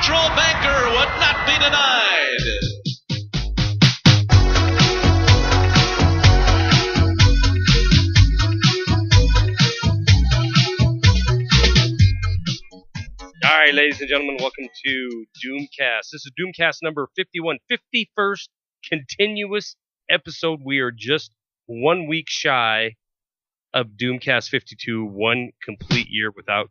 central banker would not be denied. All right, ladies and gentlemen, welcome to Doomcast. This is Doomcast number 51, 51st continuous episode. We are just 1 week shy of Doomcast 52, one complete year without...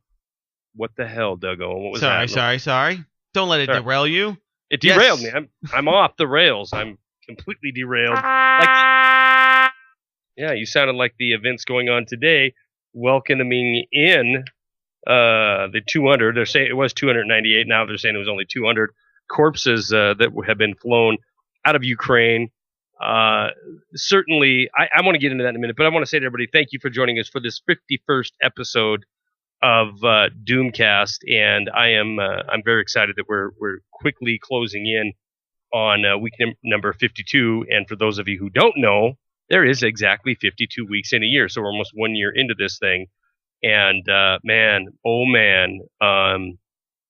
What the hell, Doug Owen? What was that? Sorry. Don't let it derail you. It derailed me. I'm off the rails. I'm completely derailed. Yeah, you sounded like the events going on today, welcoming in the 200. They're saying it was 298. Now they're saying it was only 200 corpses that have been flown out of Ukraine. Certainly, I want to get into that in a minute, but I want to say to everybody, thank you for joining us for this 51st episode of Doomcast, and I'm very excited that we're quickly closing in on week number 52. And for those of you who don't know, there is exactly 52 weeks in a year, so we're almost 1 year into this thing. And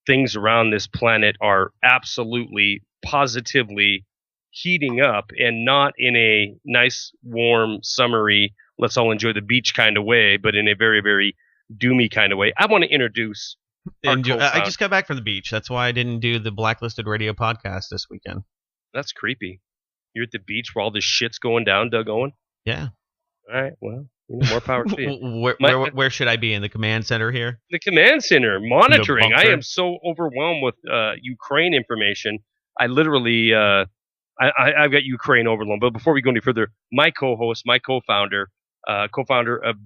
things around this planet are absolutely, positively heating up, and not in a nice, warm, summery, let's all enjoy the beach kind of way, but in a very, very doomy kind of way. I want to introduce I just got back from the beach. That's why I didn't do the Blacklisted Radio podcast this weekend. That's creepy. You're at the beach where all this shit's going down, Doug Owen? Yeah. All right, well, more power to you. Where should I be? In the command center here? The command center, monitoring. I am so overwhelmed with Ukraine information. I literally, I've got Ukraine overload. But before we go any further, my co-host, my co-founder of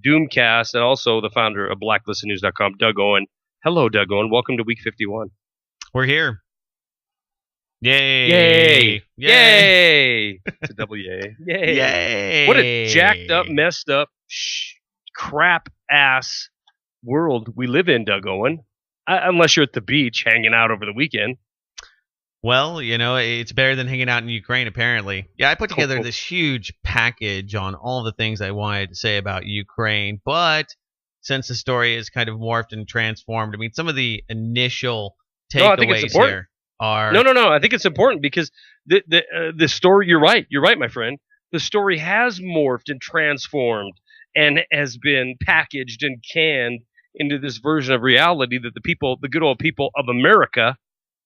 Doomcast, and also the founder of blacklistednews.com, Doug Owen. Hello, Doug Owen. Welcome to week 51. We're here. Yay. Yay. Yay. It's a double yay. Yay. Yay. What a jacked up, messed up, crap ass world we live in, Doug Owen. Unless you're at the beach hanging out over the weekend. Well, it's better than hanging out in Ukraine, apparently. Yeah, I put together this huge package on all the things I wanted to say about Ukraine, but since the story is kind of morphed and transformed, I mean, some of the initial takeaways here are... No, I think it's important because the story, you're right, my friend. The story has morphed and transformed and has been packaged and canned into this version of reality that the good old people of America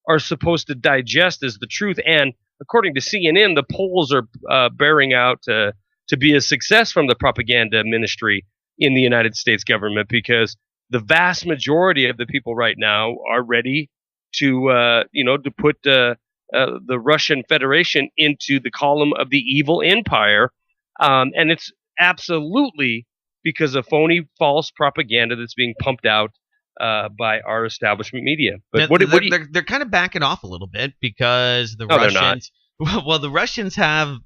are supposed to digest as the truth. And according to CNN, the polls are bearing out to be a success from the propaganda ministry in the United States government, because the vast majority of the people right now are ready to put the Russian Federation into the column of the evil empire. And it's absolutely because of phony, false propaganda that's being pumped out by our establishment media. But they're kind of backing off a little bit because the Russians. Well, the Russians have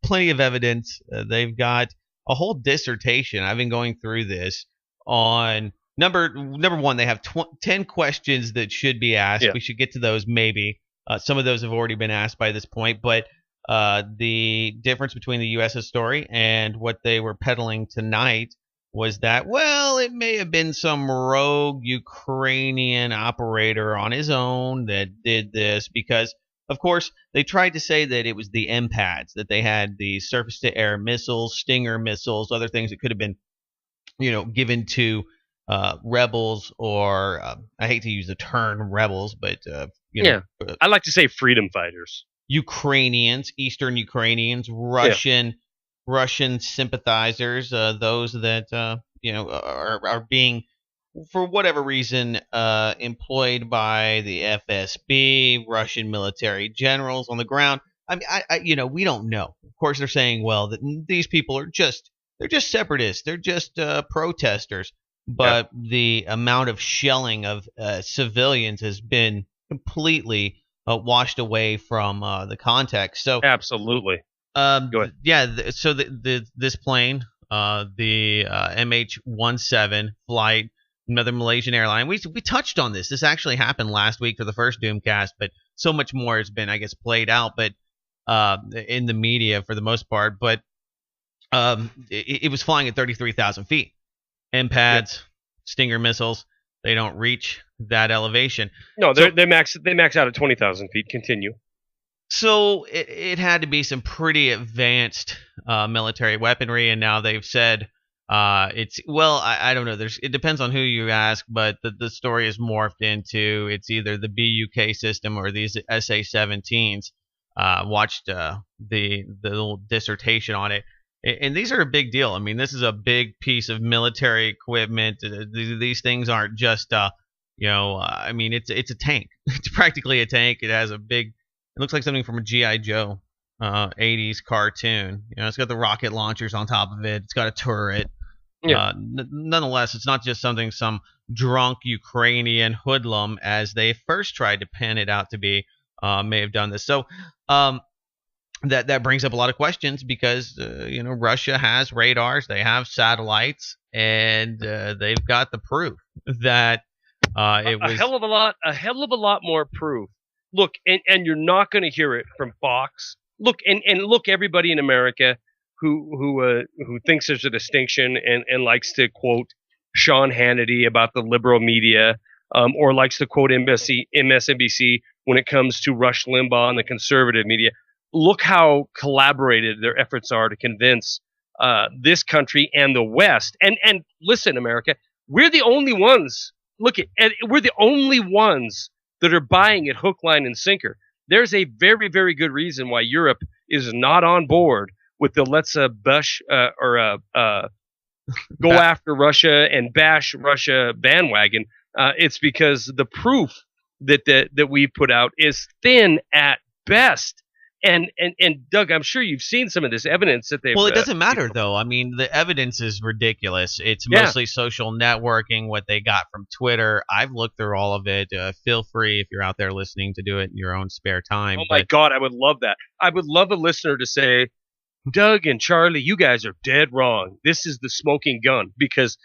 plenty of evidence. They've got a whole dissertation. I've been going through this on number one. They have 10 questions that should be asked. Yeah. We should get to those maybe. Some of those have already been asked by this point, but the difference between the U.S.'s story and what they were peddling tonight was that, well, it may have been some rogue Ukrainian operator on his own that did this, because, of course, they tried to say that it was the MPADs, that they had the surface-to-air missiles, Stinger missiles, other things that could have been, given to rebels, or I hate to use the term rebels, but I like to say freedom fighters. Ukrainians, Eastern Ukrainians, Russian sympathizers, those that are being, for whatever reason, employed by the FSB, Russian military generals on the ground. I mean, we don't know. Of course, they're saying, well, that these people are they're just separatists, they're just protesters. But the amount of shelling of civilians has been completely washed away from the context. So absolutely. Go ahead. Yeah. So this plane, the MH17 flight, another Malaysian airline. We touched on this. This actually happened last week for the first Doomcast, but so much more has been, I guess, played out, but in the media for the most part. But it was flying at 33,000 feet. MPADs, Stinger missiles. they don't reach that elevation. No, they max out at 20,000 feet. Continue. So it had to be some pretty advanced military weaponry, and now they've said I don't know. It depends on who you ask, but the story is morphed into it's either the BUK system or these SA-17s. Watched the little dissertation on it, and these are a big deal. I mean, this is a big piece of military equipment. These things aren't just I mean, it's a tank. It's practically a tank. It has a big. It looks like something from a G.I. Joe 80s cartoon. It's got the rocket launchers on top of it. It's got a turret. Yeah. Nonetheless, it's not just something some drunk Ukrainian hoodlum, as they first tried to pin it out to be, may have done this. So that brings up a lot of questions because Russia has radars, they have satellites, and they've got the proof that it was a hell of a lot more proof. Look, and you're not going to hear it from Fox. Look, and look, everybody in America who thinks there's a distinction and likes to quote Sean Hannity about the liberal media, or likes to quote MSNBC when it comes to Rush Limbaugh and the conservative media. Look how collaborated their efforts are to convince this country and the West. And listen, America, we're the only ones. We're the only ones that are buying it hook, line, and sinker. There's a very, very good reason why Europe is not on board with the let's go after Russia and bash Russia bandwagon. It's because the proof that we put out is thin at best. And Doug, I'm sure you've seen some of this evidence that they've. Well, it doesn't matter though. I mean, the evidence is ridiculous. It's mostly social networking, what they got from Twitter. I've looked through all of it. Feel free, if you're out there listening, to do it in your own spare time. Oh my God, I would love that. I would love a listener to say, Doug and Charlie, you guys are dead wrong. This is the smoking gun, because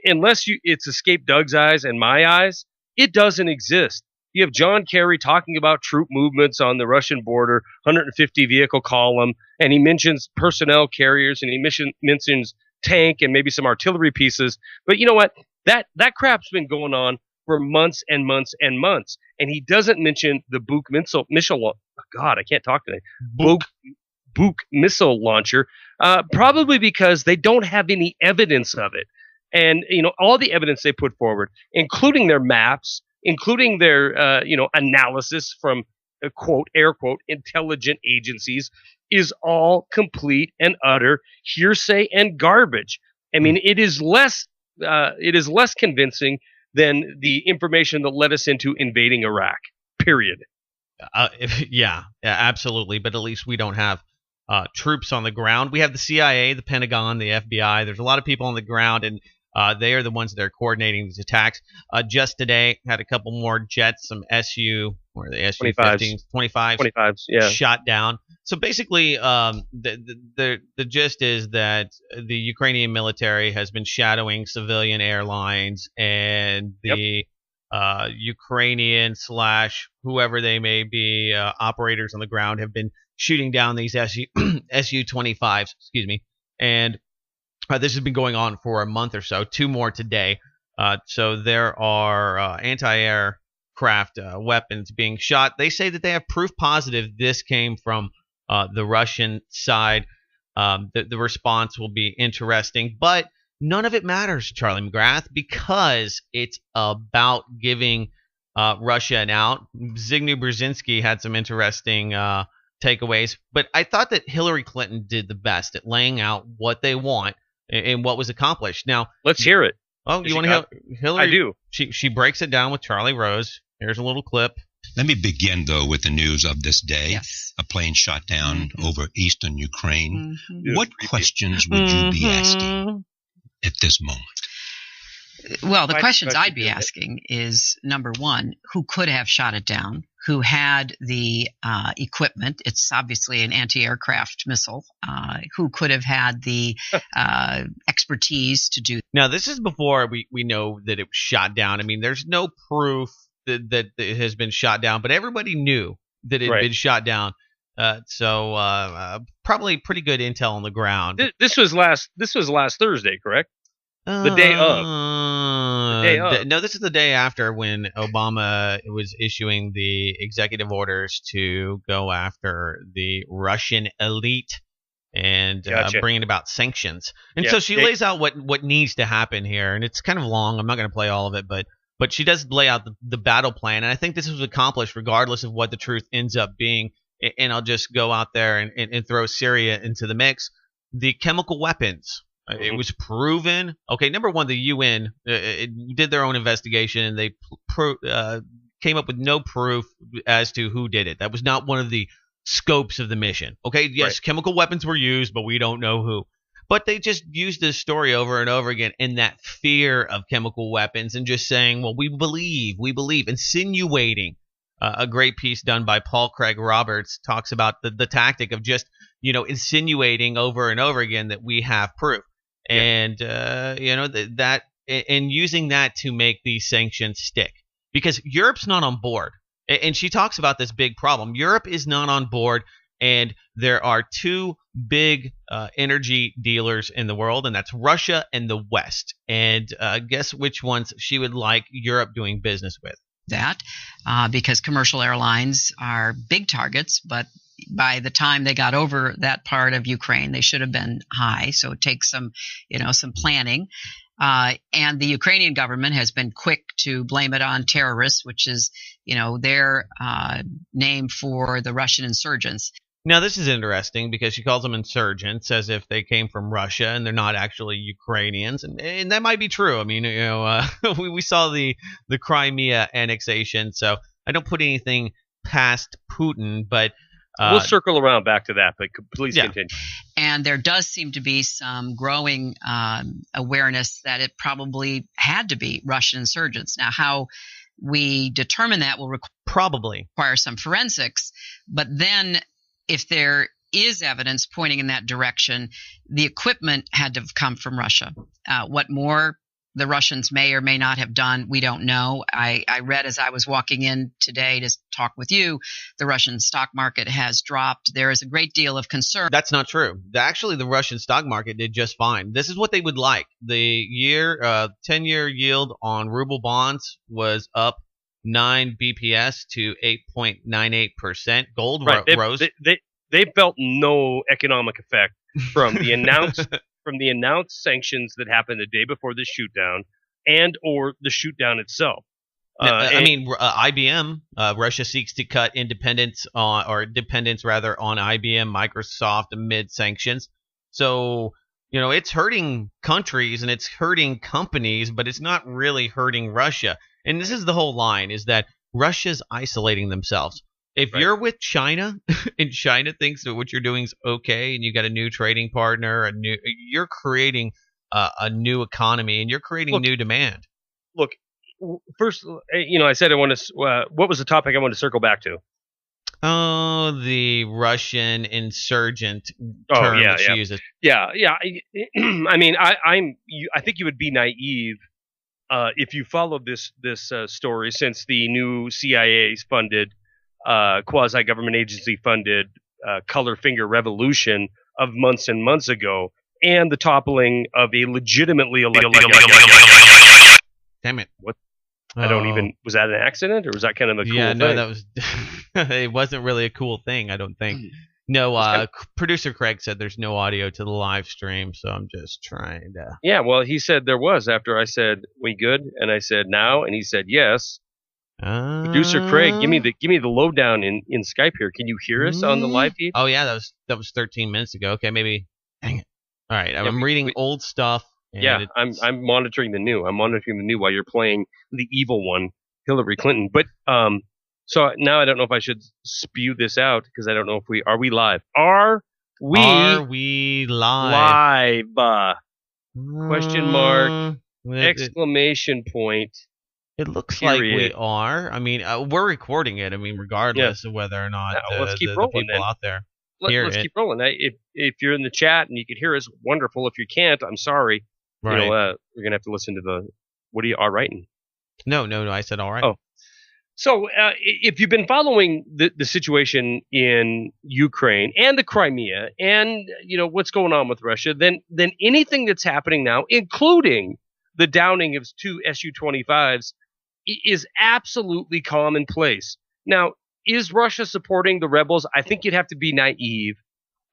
unless it's escaped Doug's eyes and my eyes, it doesn't exist. You have John Kerry talking about troop movements on the Russian border, 150 vehicle column, and he mentions personnel carriers, and he mentions tank and maybe some artillery pieces. But you know what? That crap's been going on for months and months and months, and he doesn't mention the Buk missile. Oh God, I can't talk today. Buk missile launcher, probably because they don't have any evidence of it. And all the evidence they put forward, including their maps, including their analysis from quote, air quote, intelligent agencies, is all complete and utter hearsay and garbage. I mean, it is less convincing than the information that led us into invading Iraq. Period. Yeah, absolutely. But at least we don't have troops on the ground. We have the CIA, the Pentagon, the FBI. There's a lot of people on the ground, and they are the ones that are coordinating these attacks. Just today, had a couple more jets, some Su-25s, yeah, shot down. So basically, the gist is that the Ukrainian military has been shadowing civilian airlines, and the Ukrainian / whoever they may be, operators on the ground have been shooting down these Su-25s. Excuse me, and this has been going on for a month or so. 2 more today. So there are anti-aircraft weapons being shot. They say that they have proof positive this came from the Russian side. The response will be interesting, but none of it matters, Charlie McGrath, because it's about giving Russia an out. Zbigniew Brzezinski had some interesting takeaways, but I thought that Hillary Clinton did the best at laying out what they want and what was accomplished. Now, let's hear it. Oh, you want to hear Hillary? I do. She breaks it down with Charlie Rose. Here's a little clip. Let me begin, though, with the news of this day. Yes. A plane shot down over eastern Ukraine. What questions would you be asking at this moment? Well, the questions I'd be asking is, number one, who could have shot it down? Who had the equipment? It's obviously an anti-aircraft missile. Who could have had the expertise to do? Now, this is before we know that it was shot down. I mean, there's no proof that it has been shot down, but everybody knew that it had been shot down. So probably pretty good intel on the ground. This was last Thursday, correct? The day of. day of. No, this is the day after when Obama was issuing the executive orders to go after the Russian elite and bringing about sanctions. And so she lays out what needs to happen here, and it's kind of long. I'm not going to play all of it, but she does lay out the battle plan, and I think this was accomplished regardless of what the truth ends up being. And I'll just go out there and throw Syria into the mix. The chemical weapons. It was proven. Okay, number one, the UN did their own investigation, and they came up with no proof as to who did it. That was not one of the scopes of the mission. Okay, yes, chemical weapons were used, but we don't know who. But they just used this story over and over again in that fear of chemical weapons and just saying, well, we believe, insinuating. A great piece done by Paul Craig Roberts talks about the tactic of just, insinuating over and over again that we have proof. And, that and using that to make these sanctions stick, because Europe's not on board. And she talks about this big problem. Europe is not on board, and there are two big energy dealers in the world, and that's Russia and the West. And guess which ones she would like Europe doing business with? Because commercial airlines are big targets, but by the time they got over that part of Ukraine, they should have been high. So it takes some planning. And the Ukrainian government has been quick to blame it on terrorists, which is, their name for the Russian insurgents. Now, this is interesting because she calls them insurgents as if they came from Russia and they're not actually Ukrainians. And that might be true. I mean, we saw the Crimea annexation, so I don't put anything past Putin, but we'll circle around back to that, but please continue. And there does seem to be some growing awareness that it probably had to be Russian insurgents. Now, how we determine that will require some forensics, but then if there is evidence pointing in that direction, the equipment had to have come from Russia. What more the Russians may or may not have done, we don't know. I read as I was walking in today to talk with you, the Russian stock market has dropped. There is a great deal of concern. That's not true. Actually, the Russian stock market did just fine. This is what they would like. The 10-year yield on ruble bonds was up 9 BPS to 8.98%. Gold rose. They felt no economic effect from the announced sanctions that happened the day before the shootdown and or the shootdown itself. IBM, Russia seeks to cut dependence on IBM, Microsoft amid sanctions. So, it's hurting countries and it's hurting companies, but it's not really hurting Russia. And this is the whole line, is that Russia's isolating themselves. If you're with China and China thinks that what you're doing is okay and you got a new trading partner, you're creating a new economy and you're creating new demand. Look, first, I said I want to. What was the topic I wanted to circle back to? Oh, the Russian insurgent term that she uses. Yeah. I mean, I think you would be naive if you followed this story, since the new CIA-funded, quasi-government agency-funded color finger revolution of months and months ago, and the toppling of a legitimately elected. Damn it! What? I don't even. Was that an accident, or was that kind of a cool thing? No, that was. It wasn't really a cool thing, I don't think. No, producer Craig said there's no audio to the live stream, so I'm just trying to. Yeah, well, he said there was after I said we good, and I said now, and he said yes. Producer Craig, give me the lowdown in Skype here. Can you hear us on the live feed? Oh yeah, that was 13 minutes ago. Okay, maybe. Dang it. All right, I'm reading old stuff. Yeah, I'm monitoring the new. I'm monitoring the new while you're playing the evil one, Hillary Clinton. But so now I don't know if I should spew this out because I don't know if are we live? Are we live? Question mark! Exclamation point! It looks like we are. I mean, we're recording it. I mean, regardless of whether or not let's keep the rolling, people out there let's keep rolling. If you're in the chat and you could hear us, wonderful. If you can't, I'm sorry. Right. We're gonna have to listen to the. What are you all writing? No. I said all right. Oh, so if you've been following the situation in Ukraine and the Crimea, and what's going on with Russia, then anything that's happening now, including the downing of 2 Su-25s is absolutely commonplace. Now, is Russia supporting the rebels? I think you'd have to be naive.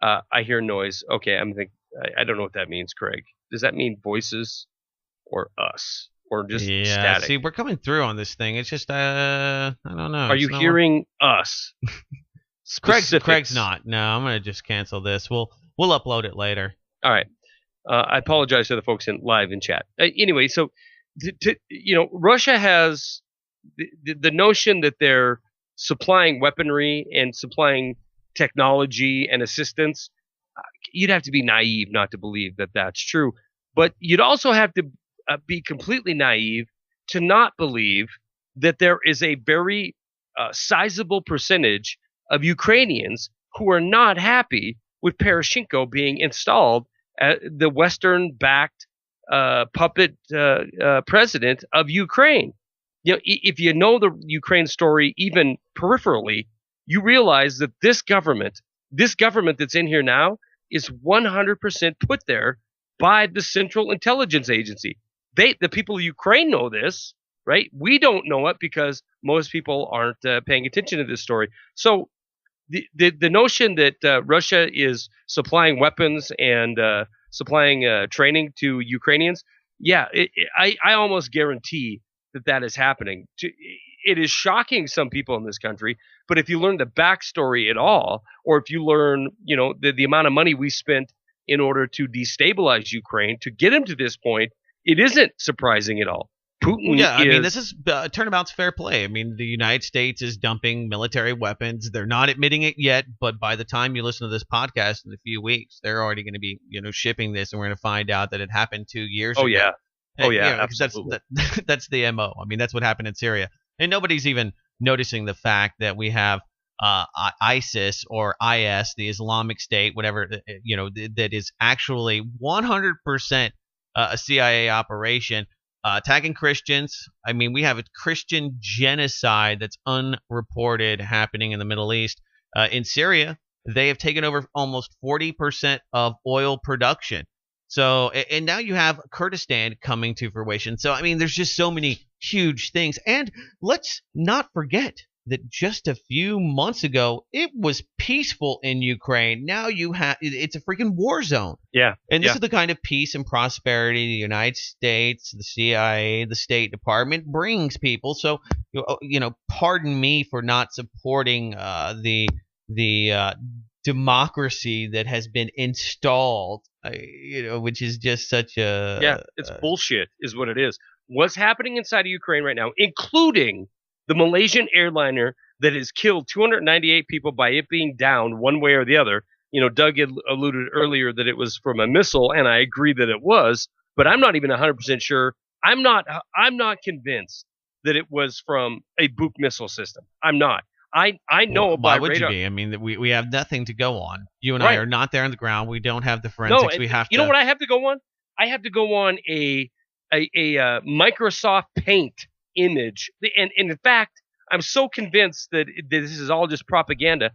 I hear noise. Okay, I don't know what that means, Craig. Does that mean voices or us or just static? See, we're coming through on this thing. It's just I don't know. Are you hearing us? Craig's not. No, I'm gonna just cancel this. We'll upload it later. All right. I apologize to the folks live in chat. Anyway, so Russia has the notion that they're supplying weaponry and supplying technology and assistance. You'd have to be naive not to believe that that's true. But you'd also have to be completely naive to not believe that there is a very sizable percentage of Ukrainians who are not happy with Poroshenko being installed as the Western-backed puppet president of Ukraine. If you know the Ukraine story even peripherally, you realize that this government that's in here now, is 100% put there by the Central Intelligence Agency. The people of Ukraine know this, right? We don't know it because most people aren't paying attention to this story. So the notion that Russia is supplying weapons and supplying training to Ukrainians, I almost guarantee that is happening. It is shocking some people in this country, but if you learn the backstory at all, or if you learn, the amount of money we spent in order to destabilize Ukraine to get him to this point, it isn't surprising at all. Putin I mean, this is turnabout's fair play. I mean, the United States is dumping military weapons. They're not admitting it yet, but by the time you listen to this podcast in a few weeks, they're already going to be, shipping this, and we're going to find out that it happened 2 years ago. Absolutely. That's the MO. I mean, that's what happened in Syria. And nobody's even noticing the fact that we have ISIS or IS, the Islamic State, whatever, that is actually 100% a CIA operation attacking Christians. I mean, we have a Christian genocide that's unreported happening in the Middle East. In Syria, they have taken over almost 40% of oil production. So, and now you have Kurdistan coming to fruition. So, I mean, there's just so many huge things. And let's not forget that just a few months ago, it was peaceful in Ukraine. Now it's a freaking war zone. Yeah. And this is the kind of peace and prosperity the United States, the CIA, the State Department brings people. So, pardon me for not supporting the democracy that has been installed, which is just such a... it's bullshit is what it is. What's happening inside of Ukraine right now, including the Malaysian airliner that has killed 298 people by it being down one way or the other. Doug had alluded earlier that it was from a missile, and I agree that it was, but I'm not even 100% sure. I'm not convinced that it was from a BRIC missile system. I'm not. I know about radar. Why would you be? I mean, we have nothing to go on. You and I are not there on the ground. We don't have the forensics. No, we have to. You know what I have to go on? I have to go on a Microsoft Paint image, and in fact, I'm so convinced that this is all just propaganda.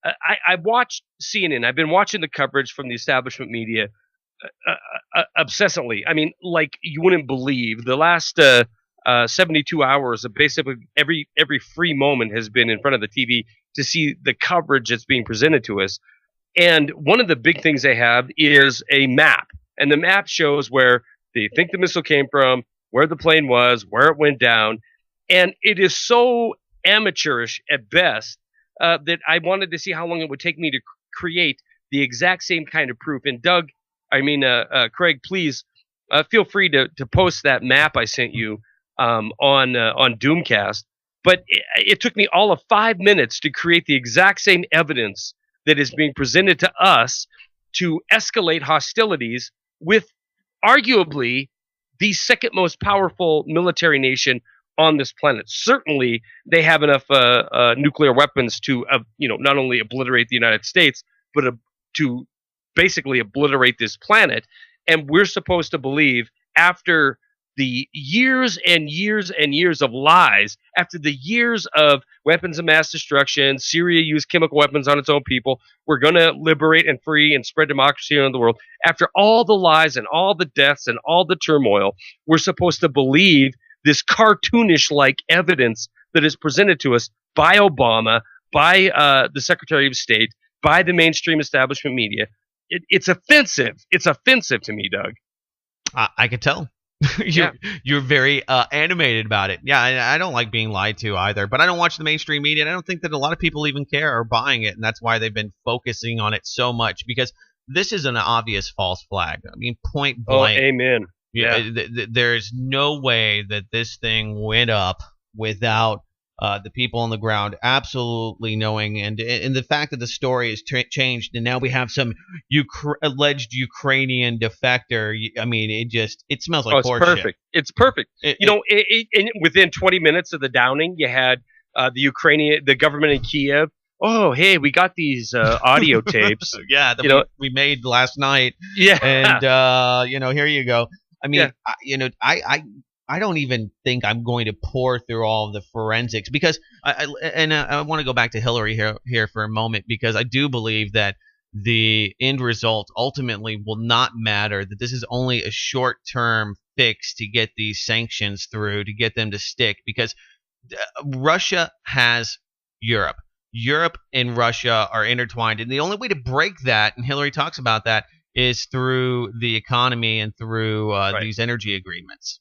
I watched CNN. I've been watching the coverage from the establishment media obsessively. I mean, like you wouldn't believe. The last 72 hours of basically every free moment has been in front of the TV to see the coverage that's being presented to us. And one of the big things they have is a map, and the map shows where they think the missile came from, where the plane was, where it went down. And it is so amateurish at best that I wanted to see how long it would take me to create the exact same kind of proof. And Craig, please feel free to post that map I sent you on Doomcast. But it took me all of 5 minutes to create the exact same evidence that is being presented to us to escalate hostilities with arguably the second most powerful military nation on this planet. Certainly, they have enough nuclear weapons to, not only obliterate the United States, but to basically obliterate this planet. And we're supposed to believe, after the years and years and years of lies, after the years of weapons of mass destruction, Syria used chemical weapons on its own people, we're going to liberate and free and spread democracy around the world. After all the lies and all the deaths and all the turmoil, we're supposed to believe this cartoonish-like evidence that is presented to us by Obama, by the Secretary of State, by the mainstream establishment media. It's offensive. It's offensive to me, Doug. I could tell. You're very animated about it. Yeah, I don't like being lied to either, but I don't watch the mainstream media, and I don't think that a lot of people even care or buying it, and that's why they've been focusing on it so much, because this is an obvious false flag. I mean, point blank. Oh, amen. Yeah. There's no way that this thing went up without the people on the ground absolutely knowing, and the fact that the story has changed, and now we have some alleged Ukrainian defector. I mean, it smells like it's perfect. Shit. It's perfect. Within 20 minutes of the downing, you had the government in Kiev. Oh, hey, we got these audio tapes. We made last night. Yeah, and here you go. I mean, I don't even think I'm going to pour through all of the forensics, because I want to go back to Hillary here for a moment, because I do believe that the end result ultimately will not matter, that this is only a short-term fix to get these sanctions through, to get them to stick, because Russia has Europe. Europe and Russia are intertwined, and the only way to break that, and Hillary talks about that, is through the economy and through these energy agreements.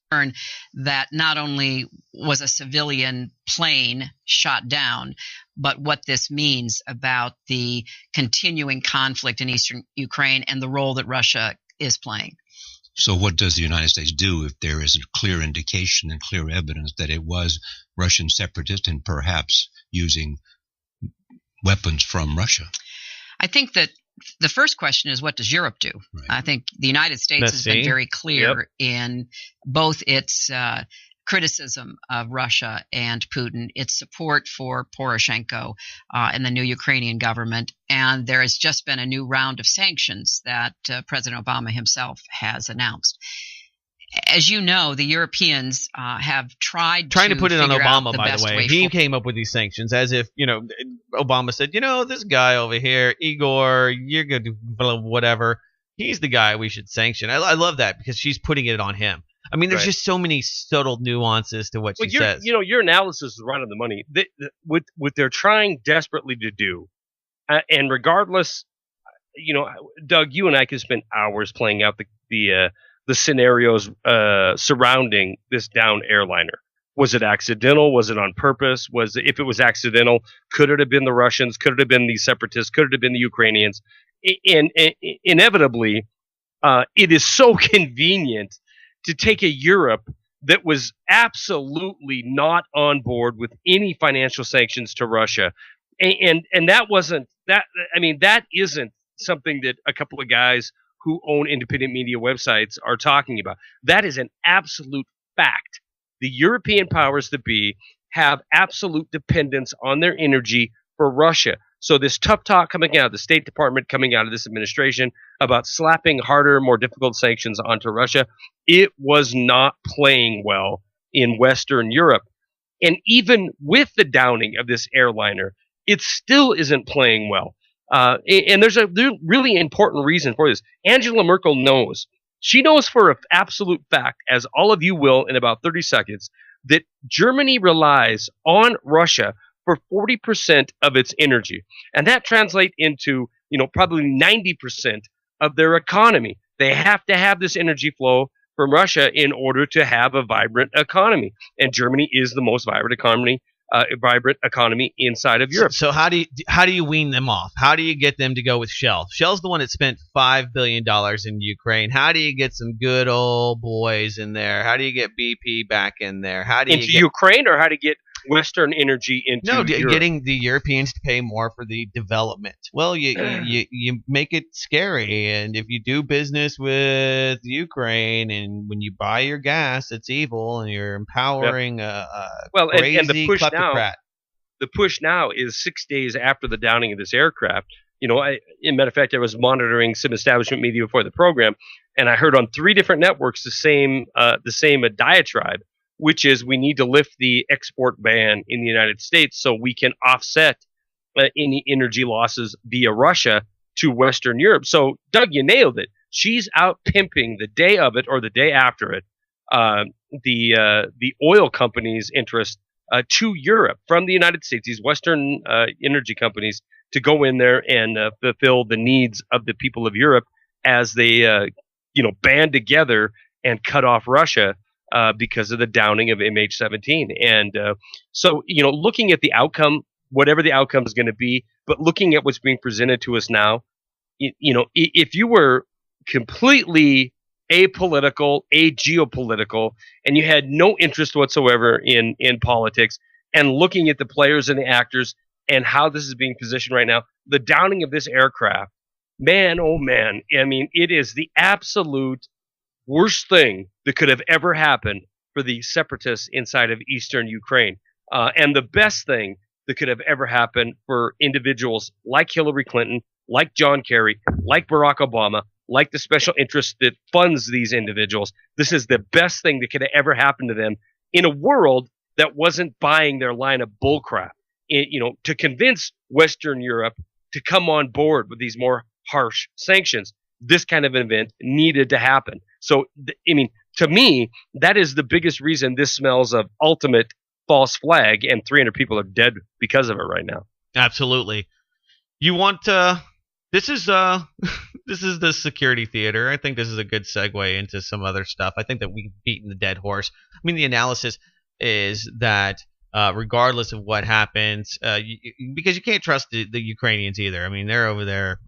That not only was a civilian plane shot down, but what this means about the continuing conflict in eastern Ukraine and the role that Russia is playing. So what does the United States do if there is a clear indication and clear evidence that it was Russian separatists and perhaps using weapons from Russia? I think that the first question is, what does Europe do? Right. I think the United States has been very clear in both its criticism of Russia and Putin, its support for Poroshenko and the new Ukrainian government, and there has just been a new round of sanctions that President Obama himself has announced. As you know, the Europeans have trying to put it on Obama, by the way. He came up with these sanctions as if, Obama said, this guy over here, Igor, you're going to do whatever. He's the guy we should sanction. I love that, because she's putting it on him. I mean, there's just so many subtle nuances to what she says. Your analysis is right on the money. What they're trying desperately to do, and regardless, Doug, you and I could spend hours playing out the scenarios surrounding this down airliner. Was it accidental? Was it on purpose? If it was accidental, could it have been the Russians? Could it have been the separatists? Could it have been the Ukrainians? And inevitably, it is so convenient to take a Europe that was absolutely not on board with any financial sanctions to Russia, and that wasn't that. I mean, that isn't something that a couple of guys who own independent media websites are talking about. That is an absolute fact. The European powers that be have absolute dependence on their energy for Russia. So this tough talk coming out of the State Department, coming out of this administration about slapping harder, more difficult sanctions onto Russia, it was not playing well in Western Europe. And even with the downing of this airliner, it still isn't playing well. And there's a really important reason for this. Angela Merkel knows. She knows for an absolute fact, as all of you will in about 30 seconds, that Germany relies on Russia for 40% of its energy. And that translates into, probably 90% of their economy. They have to have this energy flow from Russia in order to have a vibrant economy. And Germany is the most vibrant economy inside of Europe. So how do you wean them off? How do you get them to go with Shell? Shell's the one that spent $5 billion in Ukraine. How do you get some good old boys in there? How do you get BP back in there? How do you get Ukraine, or how to get Western energy into Europe? Getting the Europeans to pay more for the development. Well, you make it scary, and if you do business with Ukraine, and when you buy your gas, it's evil, and you're empowering crazy and the push kleptocrat. The push now is 6 days after the downing of this aircraft. In matter of fact, I was monitoring some establishment media before the program, and I heard on 3 different networks the same diatribe, which is we need to lift the export ban in the United States so we can offset any energy losses via Russia to Western Europe. So, Doug, you nailed it. She's out pimping the day of it or the day after it, the oil companies' interest to Europe from the United States, these Western energy companies, to go in there and fulfill the needs of the people of Europe as they band together and cut off Russia because of the downing of MH17. And so, looking at the outcome, whatever the outcome is going to be, but looking at what's being presented to us now, if you were completely apolitical, ageopolitical, and you had no interest whatsoever in politics, and looking at the players and the actors and how this is being positioned right now, the downing of this aircraft, man, oh man, I mean, it is the absolute worst thing that could have ever happened for the separatists inside of eastern Ukraine. And the best thing that could have ever happened for individuals like Hillary Clinton, like John Kerry, like Barack Obama, like the special interest that funds these individuals. This is the best thing that could have ever happened to them in a world that wasn't buying their line of bullcrap. To convince Western Europe to come on board with these more harsh sanctions, this kind of event needed to happen. So, to me, that is the biggest reason this smells of ultimate false flag, and 300 people are dead because of it right now. Absolutely. You want this is this is the security theater. I think this is a good segue into some other stuff. I think that we've beaten the dead horse. I mean, the analysis is that regardless of what happens, because you can't trust the Ukrainians either. I mean, they're over there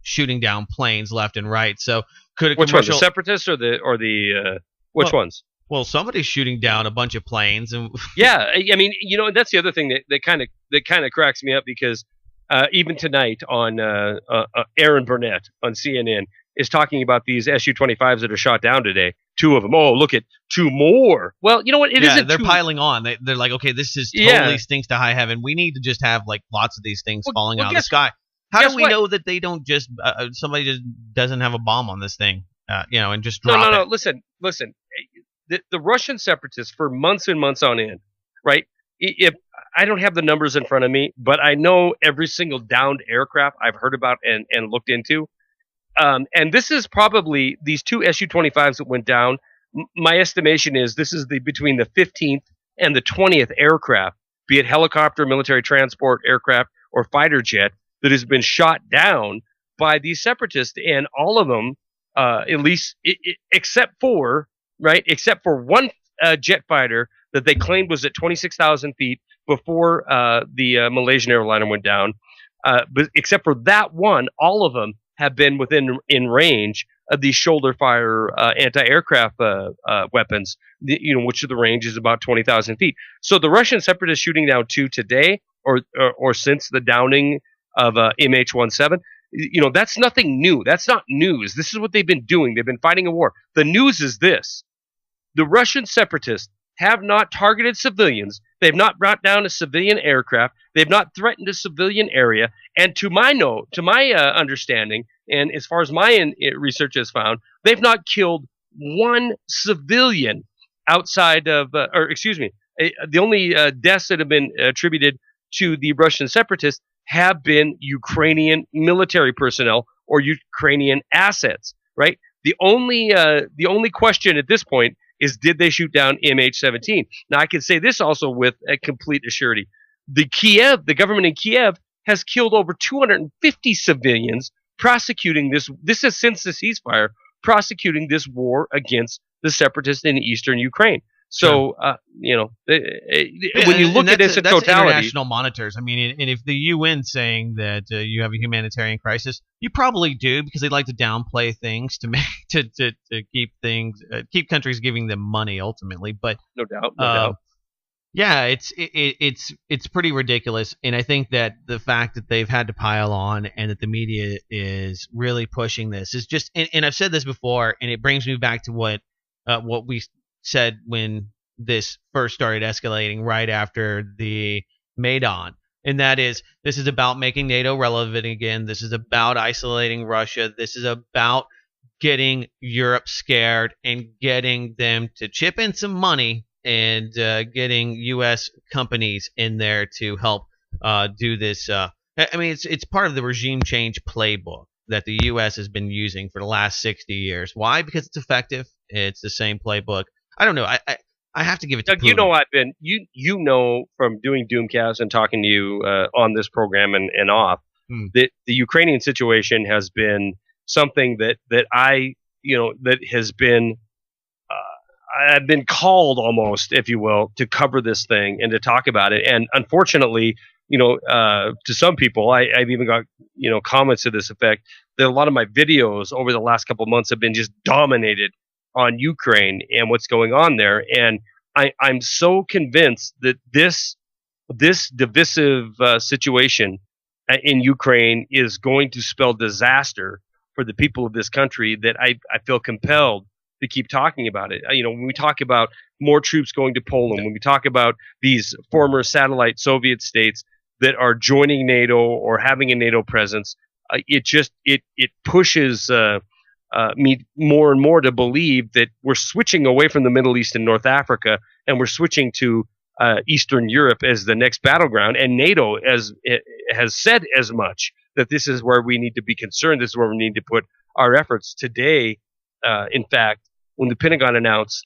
shooting down planes left and right. So could a which ones, the separatists or the which ones? Well, somebody's shooting down a bunch of planes, and yeah, I mean, that's the other thing that kind of cracks me up, because even tonight on Aaron Burnett on CNN is talking about these Su-25s that are shot down today. 2 of them. Oh, look at 2 more. Well, you know what? They're piling on. They're like, okay, this is totally stinks to high heaven. We need to just have like lots of these things falling out of the sky. How do we know that they don't just somebody just doesn't have a bomb on this thing, and just drop it? No. Listen. The Russian separatists for months and months on end, right? If I don't have the numbers in front of me, but I know every single downed aircraft I've heard about and looked into. And this is probably these 2 Su-25s that went down. My estimation is this is between the 15th and the 20th aircraft, be it helicopter, military transport aircraft, or fighter jet, that has been shot down by these separatists. And all of them, at least except for one jet fighter that they claimed was at 26,000 feet before the Malaysian airliner went down. But except for that one, all of them have been in range of these shoulder fire anti-aircraft weapons, which the range is about 20,000 feet. So the Russian separatists shooting down 2 today, or since the downing of MH17, that's nothing new. That's not news. This is what they've been doing. They've been fighting a war. The news is this: the Russian separatists have not targeted civilians. They've not brought down a civilian aircraft. They've not threatened a civilian area. And to my understanding, and as far as my research has found, they've not killed one civilian outside of, the only deaths that have been attributed to the Russian separatists have been Ukrainian military personnel or Ukrainian assets, right? The only question at this point is, did they shoot down MH17? Now, I can say this also with a complete assurity. The government in Kiev has killed over 250 civilians prosecuting this. This is since the ceasefire, prosecuting this war against the separatists in eastern Ukraine. So, when you look at this in totality, international monitors. I mean, and if the UN saying that you have a humanitarian crisis, you probably do, because they like to downplay things to make to keep countries giving them money ultimately. But no doubt. Yeah, it's pretty ridiculous, and I think that the fact that they've had to pile on and that the media is really pushing this is just. And I've said this before, and it brings me back to what we said when this first started escalating right after the Maidan, and that is, this is about making NATO relevant again. This is about isolating Russia. This is about getting Europe scared and getting them to chip in some money and getting U.S. companies in there to help do this. I mean, it's part of the regime change playbook that the U.S. has been using for the last 60 years. Why? Because it's effective. It's the same playbook. I don't know. I have to give it to Doug, Putin. you know, I've been you know from doing Doomcast and talking to you on this program and off that the Ukrainian situation has been something that I that has been I've been called almost, if you will, to cover this thing and to talk about it. And unfortunately, to some people, I've even got comments to this effect that a lot of my videos over the last couple of months have been just dominated on Ukraine and what's going on there. And I'm so convinced that this divisive situation in Ukraine is going to spell disaster for the people of this country that I feel compelled to keep talking about it. When we talk about more troops going to Poland, when we talk about these former satellite Soviet states that are joining NATO or having a NATO presence, it pushes me more and more to believe that we're switching away from the Middle East and North Africa, and we're switching to Eastern Europe as the next battleground. And NATO has said as much, that this is where we need to be concerned. This is where we need to put our efforts. Today, in fact, when the Pentagon announced,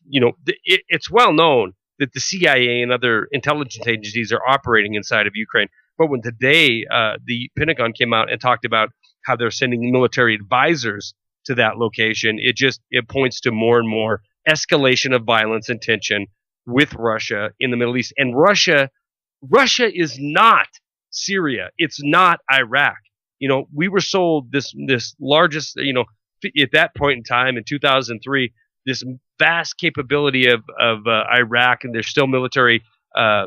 it's well known that the CIA and other intelligence agencies are operating inside of Ukraine. But when today the Pentagon came out and talked about how they're sending military advisors to that location, it points to more and more escalation of violence and tension with Russia in the Middle East. And Russia is not Syria. It's not Iraq. We were sold this largest, at that point in time in 2003, this vast capability of Iraq, and there's still military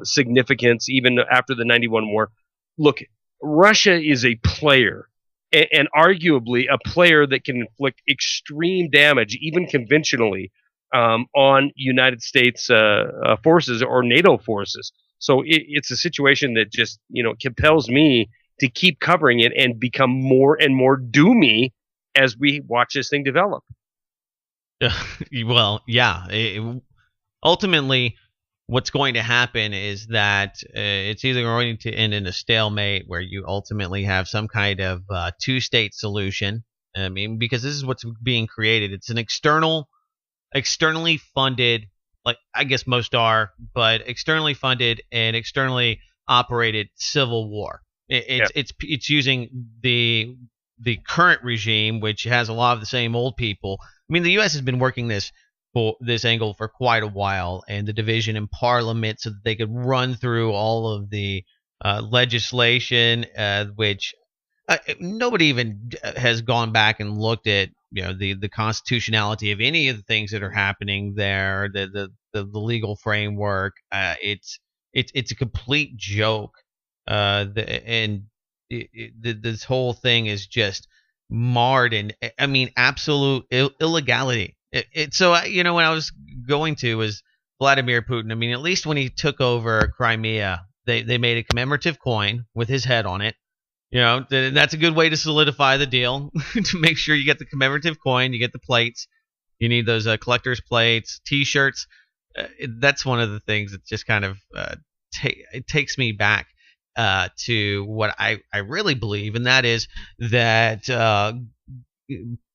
significance even after the 91 war. Look, Russia is a player, and arguably a player that can inflict extreme damage, even conventionally, on United States forces or NATO forces. So it's a situation that just compels me to keep covering it and become more and more doomy as we watch this thing develop. Well, yeah. Ultimately, what's going to happen is that it's either going to end in a stalemate where you ultimately have some kind of two-state solution. I mean, because this is what's being created. It's an externally funded, like I guess most are, but externally funded and externally operated civil war. It's using the current regime, which has a lot of the same old people. I mean, the U.S. has been working this angle for quite a while, and the division in Parliament so that they could run through all of the legislation, which nobody even has gone back and looked at. The constitutionality of any of the things that are happening there, the legal framework. It's a complete joke. This whole thing is just marred in, I mean, absolute illegality. So when I was going to was Vladimir Putin. I mean, at least when he took over Crimea, they made a commemorative coin with his head on it. That's a good way to solidify the deal. To make sure you get the commemorative coin, you get the plates. You need those collector's plates, T-shirts. That's one of the things that just kind of it takes me back to what I really believe, and that is that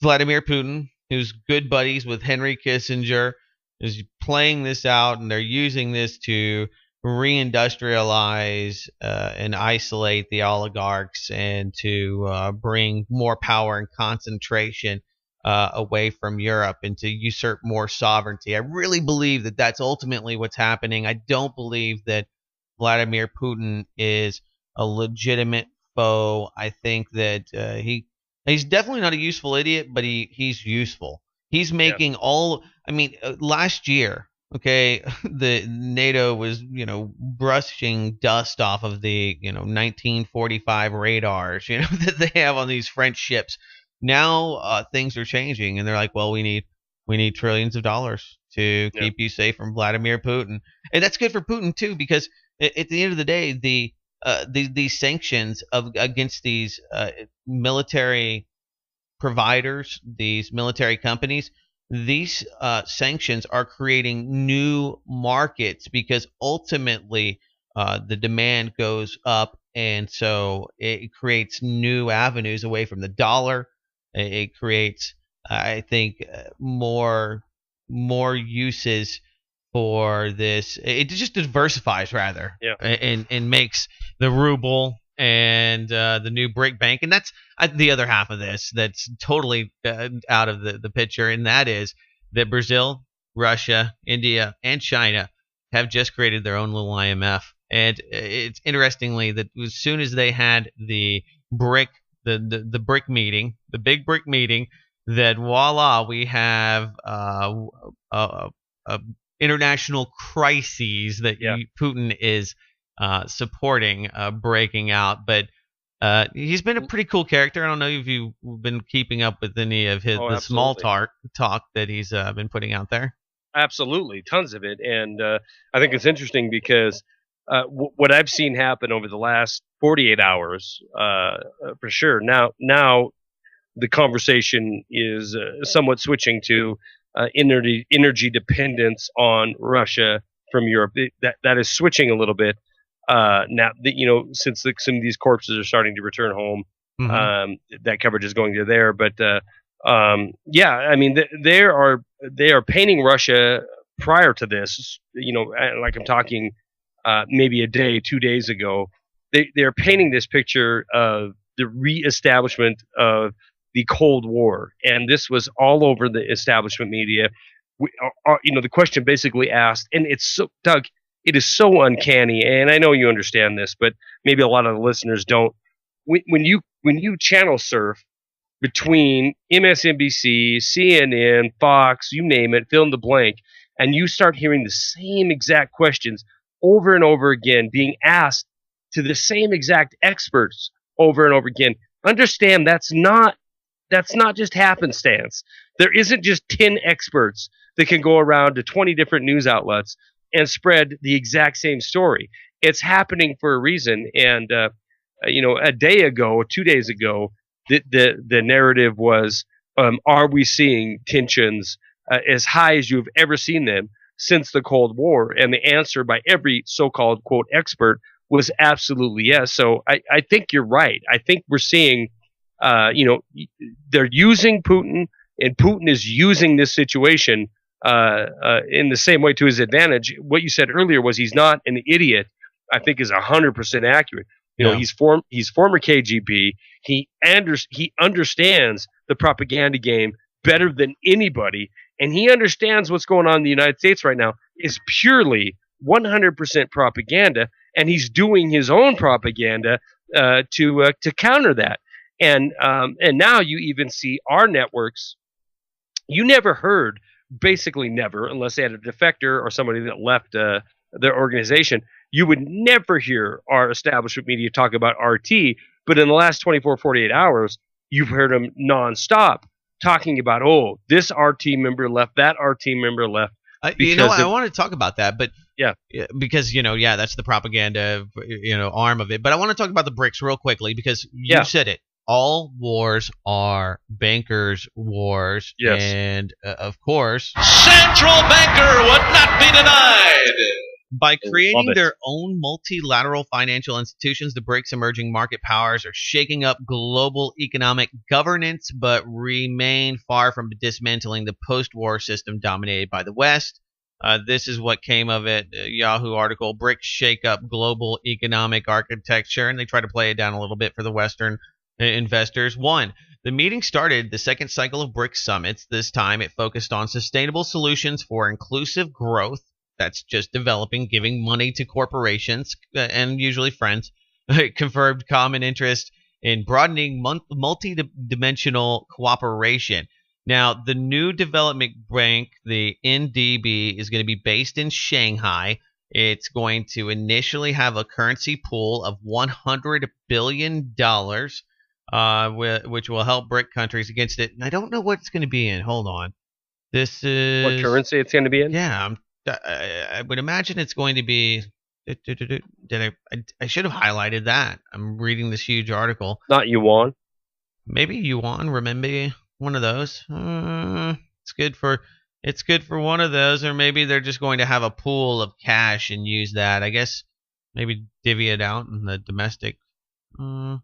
Vladimir Putin, who's good buddies with Henry Kissinger, is playing this out, and they're using this to reindustrialize and isolate the oligarchs and to bring more power and concentration away from Europe and to usurp more sovereignty. I really believe that that's ultimately what's happening. I don't believe that Vladimir Putin is a legitimate foe. I think that he's definitely not a useful idiot, but he's useful. He's making last year, okay, the NATO was, brushing dust off of the, 1945 radars, that they have on these French ships. Now things are changing, and they're like, well, we need trillions of dollars to keep you safe from Vladimir Putin, and that's good for Putin too, because at the end of the day, these sanctions against these military providers, these military companies, these sanctions are creating new markets because ultimately the demand goes up, and so it creates new avenues away from the dollar. It creates, I think, more uses for this. It just diversifies rather, and makes the ruble and the new BRIC bank, and that's the other half of this that's totally out of the picture, and that is that Brazil, Russia, India, and China have just created their own little IMF. And it's interestingly that as soon as they had the BRIC, the BRIC meeting, the big BRIC meeting, that voila, we have international crises that Putin is supporting breaking out. But he's been a pretty cool character. I don't know if you've been keeping up with any of the small talk that he's been putting out there. Absolutely, tons of it. And I think it's interesting because what I've seen happen over the last 48 hours, for sure. Now the conversation is somewhat switching to energy dependence on Russia from Europe. That is switching a little bit now. Since some of these corpses are starting to return home, that coverage is going to there. But I mean, they are painting Russia prior to this. Like I'm talking maybe a day, 2 days ago. They're painting this picture of the reestablishment of the Cold War, and this was all over the establishment media. The question basically asked, and it's so, Doug, it is so uncanny, and I know you understand this, but maybe a lot of the listeners don't. When you channel surf between MSNBC, CNN, Fox, you name it, fill in the blank, and you start hearing the same exact questions over and over again being asked to the same exact experts over and over again, understand that's not just happenstance. There isn't just 10 experts that can go around to 20 different news outlets and spread the exact same story. It's happening for a reason. And, a day ago, 2 days ago, the narrative was, are we seeing tensions as high as you've ever seen them since the Cold War? And the answer by every so-called, quote, expert was absolutely yes. So I think you're right. I think we're seeing, they're using Putin, and Putin is using this situation in the same way to his advantage. What you said earlier was he's not an idiot, I think is 100% accurate. He's former KGB. He understands the propaganda game better than anybody, and he understands what's going on in the United States right now is purely 100% propaganda, and he's doing his own propaganda to counter that. And now you even see our networks. You never heard, basically never, unless they had a defector or somebody that left their organization, you would never hear our establishment media talk about RT. But in the last 24, 48 hours, you've heard them nonstop talking about, this RT member left, that RT member left. I want to talk about that, but because that's the propaganda, arm of it. But I want to talk about the BRICS real quickly because you said it. All wars are bankers' wars, and of course, central banker would not be denied. By creating their own multilateral financial institutions, the BRICS emerging market powers are shaking up global economic governance, but remain far from dismantling the post-war system dominated by the West. This is what came of it. Yahoo article, BRICS shake up global economic architecture, and they try to play it down a little bit for the Western investors. 1. The meeting started the second cycle of BRICS summits. This time it focused on sustainable solutions for inclusive growth. That's just developing, giving money to corporations and usually friends. It confirmed common interest in broadening multi-dimensional cooperation. Now, the new development bank, the NDB, is going to be based in Shanghai. It's going to initially have a currency pool of $100 billion, which will help BRIC countries against it. And I don't know what it's going to be in. Hold on. This is... What currency it's going to be in? Yeah, I would imagine it's going to be... I should have highlighted that. I'm reading this huge article. Not yuan? maybe yuan, renminbi, one of those. It's good for one of those, or maybe they're just going to have a pool of cash and use that. I guess maybe divvy it out in the domestic. It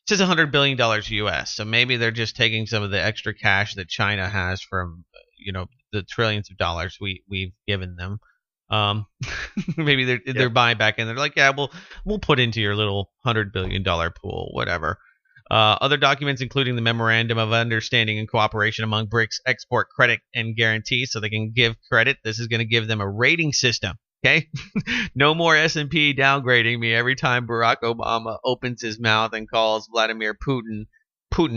says $100 billion US, so maybe they're just taking some of the extra cash that China has from the trillions of dollars we've given them. Maybe they're buying back in. They're like, yeah, we'll put into your little $100 billion pool, whatever. Other documents, including the Memorandum of Understanding and Cooperation among BRICS Export Credit and Guarantee, so they can give credit. This is going to give them a rating system. Okay, no more S&P downgrading me every time Barack Obama opens his mouth and calls Vladimir Putin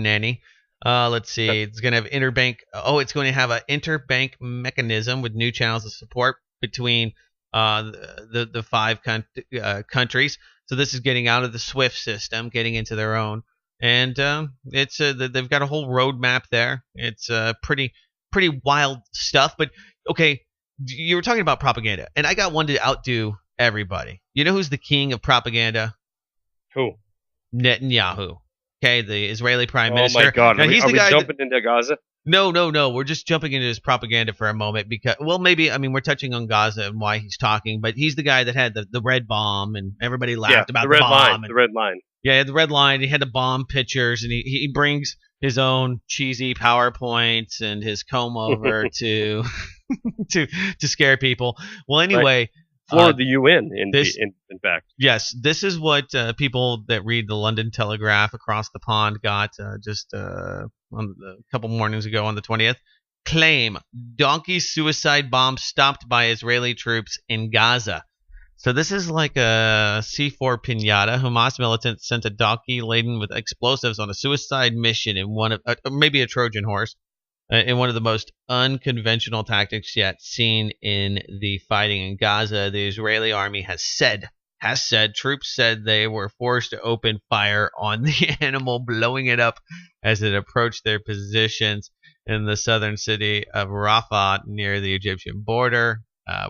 Annie. Let's see. It's going to have interbank. It's going to have an interbank mechanism with new channels of support between the five countries. So this is getting out of the SWIFT system, getting into their own. And they've got a whole roadmap there. It's pretty wild stuff. But okay, you were talking about propaganda, and I got one to outdo everybody. You know who's the king of propaganda? Who? Netanyahu. Okay, the Israeli prime minister. Oh my God! Now, Are we jumping into Gaza? No. We're just jumping into his propaganda for a moment because, we're touching on Gaza and why he's talking, but he's the guy that had the red bomb and everybody laughed about the bomb. The red line. Yeah, the red line. He had the bomb pictures, and he brings his own cheesy PowerPoints and his comb over to scare people. Well, anyway, floored the UN in fact. Yes, this is what people that read the London Telegraph across the pond got just a couple mornings ago on the 20th. Claim donkey suicide bomb stopped by Israeli troops in Gaza. So this is like a C4 pinata. Hamas militants sent a donkey laden with explosives on a suicide mission in one of maybe a Trojan horse in one of the most unconventional tactics yet seen in the fighting in Gaza. The Israeli army has said troops said they were forced to open fire on the animal, blowing it up as it approached their positions in the southern city of Rafah near the Egyptian border,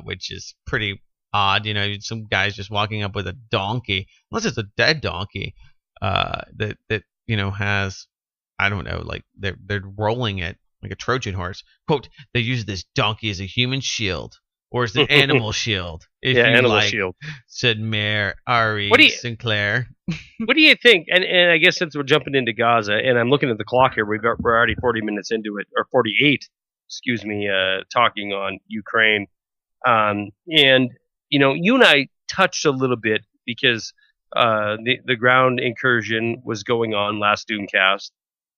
which is pretty odd. Some guys just walking up with a donkey, unless it's a dead donkey, that has, I don't know, like they're rolling it like a Trojan horse. Quote, they use this donkey as a human shield, or as an animal shield, if animal shield, said Mayor Ari Sinclair. What do you think? And I guess since we're jumping into Gaza, and I'm looking at the clock here, we're already 40 minutes into it, or 48, talking on Ukraine. And you and I touched a little bit because the ground incursion was going on last Doomcast,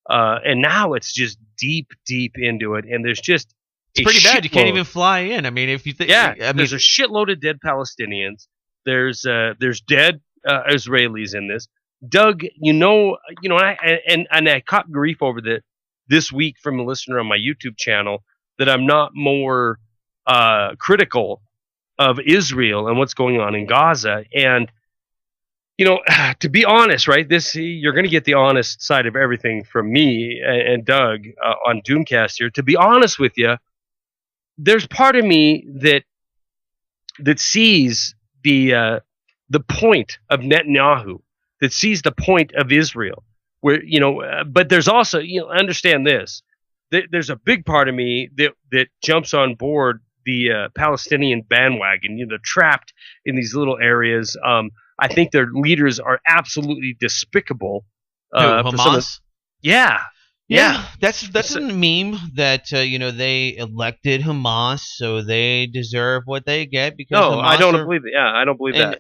and now it's just deep into it, and there's just it's pretty bad. You can't even fly in. I mean, if you think, there's a shitload of dead Palestinians. There's dead Israelis in this. Doug, I caught grief over this week from a listener on my YouTube channel that I'm not more critical of Israel and what's going on in Gaza. And, to be honest, right, you're going to get the honest side of everything from me and Doug on Doomcast here. To be honest with you, there's part of me that sees the point of Netanyahu, that sees the point of Israel, where, but there's also, understand this, there's a big part of me that jumps on board the Palestinian bandwagon. They're trapped in these little areas. I think their leaders are absolutely despicable. Hamas? Yeah. That's a meme that they elected Hamas, so they deserve what they get because Hamas I don't believe it. Yeah, I don't believe that.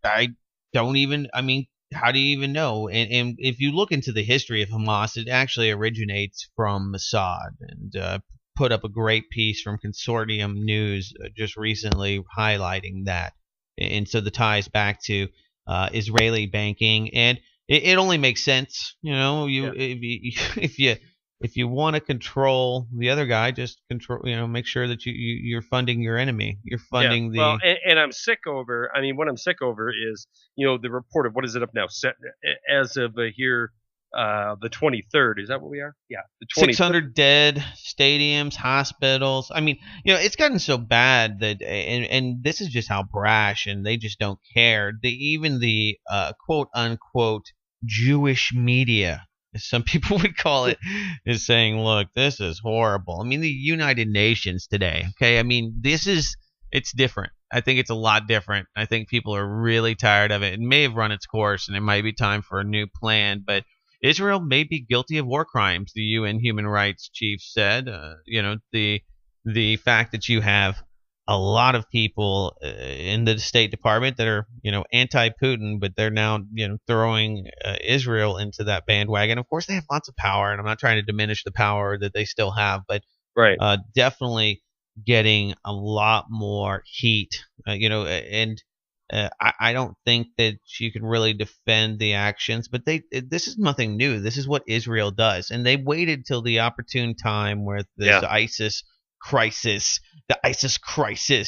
I don't even. I mean, how do you even know? And if you look into the history of Hamas, it actually originates from Mossad, and put up a great piece from Consortium News just recently highlighting that. And so the ties back to Israeli banking, and it only makes sense, if you want to control the other guy, just control, make sure that you're funding your enemy. You're funding and I'm sick over. I mean, what I'm sick over is the report of what is it up now? As of here. The 23rd, is that what we are? Yeah, the 23rd. 600 dead, stadiums, hospitals. I mean, it's gotten so bad that, and this is just how brash, and they just don't care. Even the quote unquote Jewish media as some people would call it, is saying, look, this is horrible. I mean, the United Nations today, okay? I mean, it's different. I think it's a lot different. I think people are really tired of it. It may have run its course, and it might be time for a new plan, but Israel may be guilty of war crimes, the UN human rights chief said. The fact that you have a lot of people in the State Department that are, anti-Putin, but they're now, throwing Israel into that bandwagon. Of course, they have lots of power, and I'm not trying to diminish the power that they still have, but right. Definitely getting a lot more heat, and I don't think that you can really defend the actions, but this is nothing new. This is what Israel does, and they waited till the opportune time where the ISIS crisis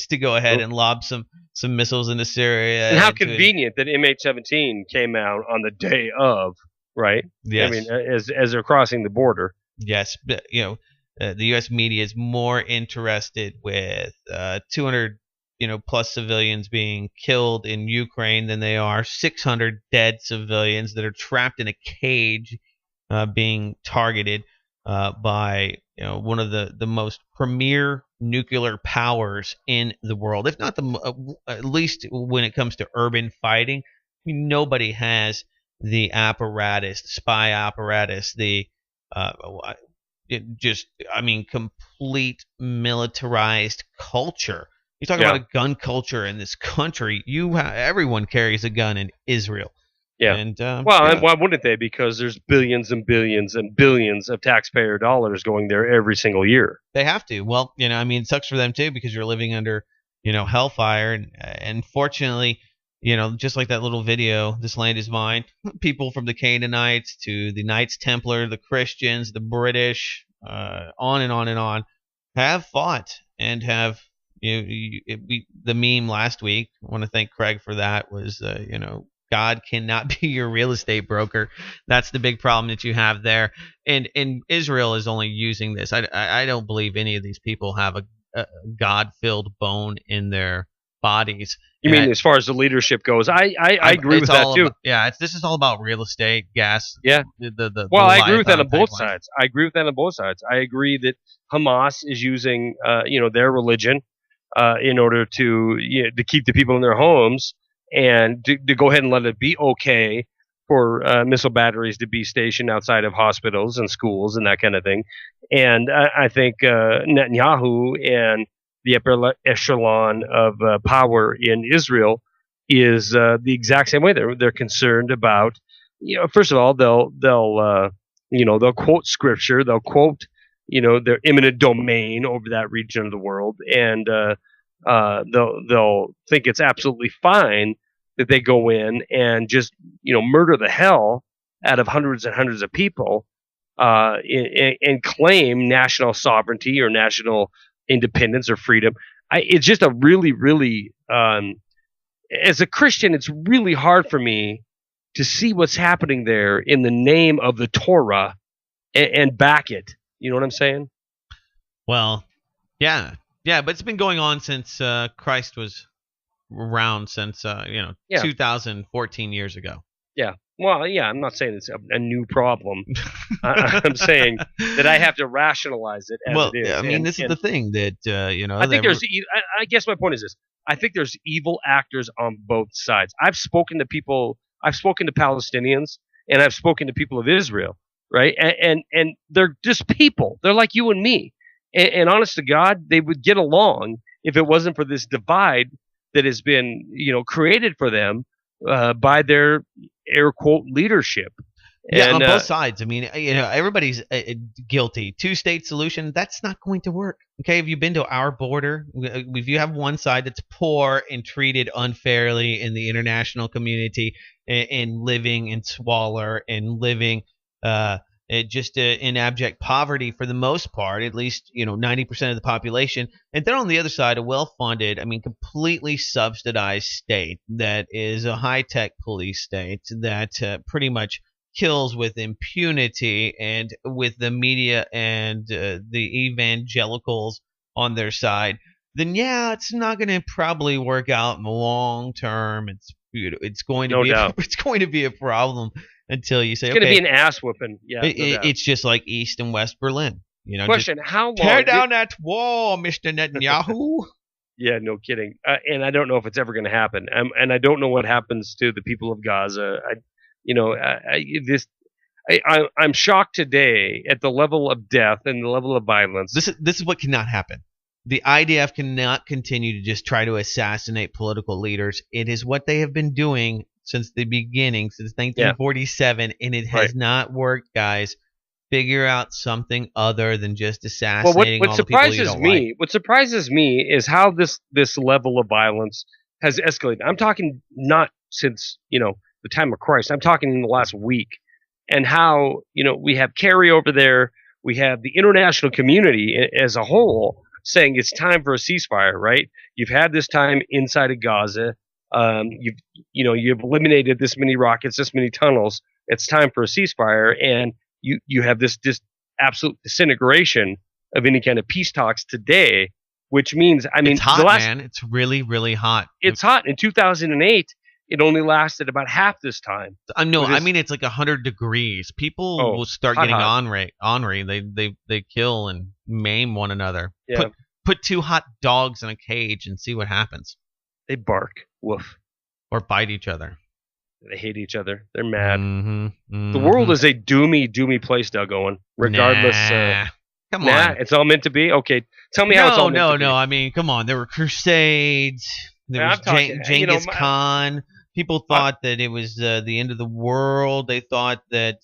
to go ahead and lob some missiles into Syria. And how convenient that MH17 came out on the day of, right? Yes. I mean, as they're crossing the border. Yes, but, the U.S. media is more interested with 200 plus civilians being killed in Ukraine than they are 600 dead civilians that are trapped in a cage being targeted by one of the most premier nuclear powers in the world, if not at least when it comes to urban fighting. I mean, nobody has the apparatus, the spy apparatus, complete militarized culture. You talk about a gun culture in this country. Everyone carries a gun in Israel. Yeah. And, why wouldn't they? Because there's billions and billions and billions of taxpayer dollars going there every single year. They have to. Well, it sucks for them too, because you're living under, hellfire. And fortunately, just like that little video, This Land Is Mine, people from the Canaanites to the Knights Templar, the Christians, the British, on and on and on, have fought and have, the meme last week, I want to thank Craig for that, was, God cannot be your real estate broker. That's the big problem that you have there. And Israel is only using this. I don't believe any of these people have a God-filled bone in their bodies. You mean as far as the leadership goes? I agree with that too. This is all about real estate, gas. Yeah. I agree with that on both sides. I agree that Hamas is using their religion in order to keep the people in their homes, and to go ahead and let it be okay for missile batteries to be stationed outside of hospitals and schools and that kind of thing. And I think Netanyahu and the upper echelon of power in Israel is the exact same way. They're concerned about, first of all, they'll quote scripture, they'll quote, their eminent domain over that region of the world, and they'll think it's absolutely fine that they go in and just murder the hell out of hundreds and hundreds of people and claim national sovereignty or national independence or freedom. It's just a really, really, as a Christian, it's really hard for me to see what's happening there in the name of the Torah and back it. You know what I'm saying? Well, yeah, but it's been going on since Christ was around, since 2014 years ago. Yeah. Well, yeah, I'm not saying it's a new problem. I'm saying that I have to rationalize it as it is. I mean, this is the thing that, I think I guess my point is this. I think there's evil actors on both sides. I've spoken to Palestinians, and I've spoken to people of Israel, right? And they're just people. They're like you and me. And honest to God, they would get along if it wasn't for this divide that has been, created for them by their air quote leadership. Yeah, on both sides. I mean, everybody's guilty. Two-state solution, that's not going to work. Okay, have you been to our border? If you have one side that's poor and treated unfairly in the international community, and living in squalor and living in abject poverty for the most part, at least 90% of the population, and then on the other side, a well-funded, completely subsidized state that is a high-tech police state that pretty much kills with impunity, and with the media and the evangelicals on their side, then it's not going to probably work out in the long term. It's going to be a problem. until you say, it's going to okay, be an ass whooping. Yeah, it's just like East and West Berlin. Question: how long? Tear down that wall, Mr. Netanyahu. Yeah, no kidding. And I don't know if it's ever going to happen. And I don't know what happens to the people of Gaza. I'm shocked today at the level of death and the level of violence. This is what cannot happen. The IDF cannot continue to just try to assassinate political leaders. It is what they have been doing since the beginning, since 1947, and it has not worked, guys. Figure out something other than just assassinating all the people you don't like. What surprises me is how this level of violence has escalated. I'm talking not since the time of Christ. I'm talking in the last week, and how we have Kerry over there. We have the international community as a whole saying it's time for a ceasefire. Right? You've had this time inside of Gaza. You've eliminated this many rockets, this many tunnels. It's time for a ceasefire, and you have this absolute disintegration of any kind of peace talks today, which means, it's hot, man. It's really, really hot. It's hot. In 2008, it only lasted about half this time. I mean, it's like 100 degrees. People will start getting ornery. They kill and maim one another. Yeah. Put two hot dogs in a cage and see what happens. They bark. Woof. Or bite each other. They hate each other. They're mad. Mm-hmm. The world is a doomy place now going. Regardless. Come on. It's all meant to be? Okay. Tell me how it's all meant to be. No. I mean, come on. There were crusades. There was Genghis Khan. People thought that it was the end of the world. They thought that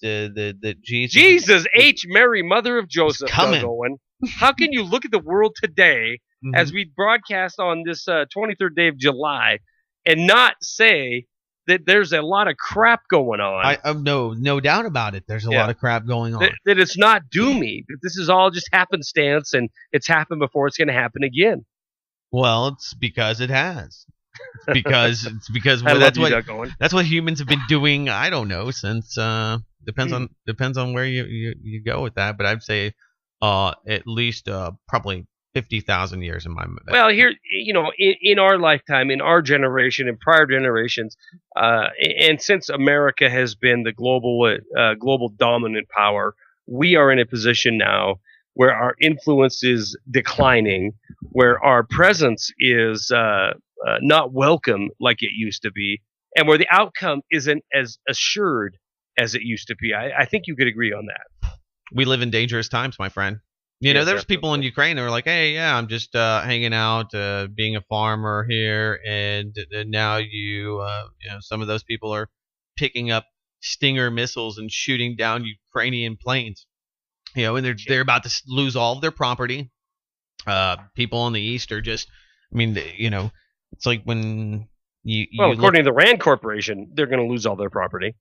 Jesus H. Mary, Mother of Joseph. Coming. Going. How can you look at the world today as we broadcast on this 23rd day of July and not say that there's a lot of crap going on? No doubt about it. There's a lot of crap going on. That it's not doomy. That this is all just happenstance, and it's happened before. It's going to happen again. Well, it's because it has. It's because that's what humans have been doing. I don't know, since depends on where you go with that, but I'd say at least probably 50,000 years in my mind. Well, here, in our lifetime, in our generation, in prior generations, and since America has been the global dominant power, we are in a position now where our influence is declining, where our presence is not welcome like it used to be, and where the outcome isn't as assured as it used to be. I think you could agree on that. We live in dangerous times, my friend. There's people in Ukraine who are like, hey, yeah, I'm just hanging out, being a farmer here, and now some of those people are picking up Stinger missiles and shooting down Ukrainian planes. And they're about to lose all of their property. People in the East are just, it's like when according to the Rand Corporation, they're going to lose all their property.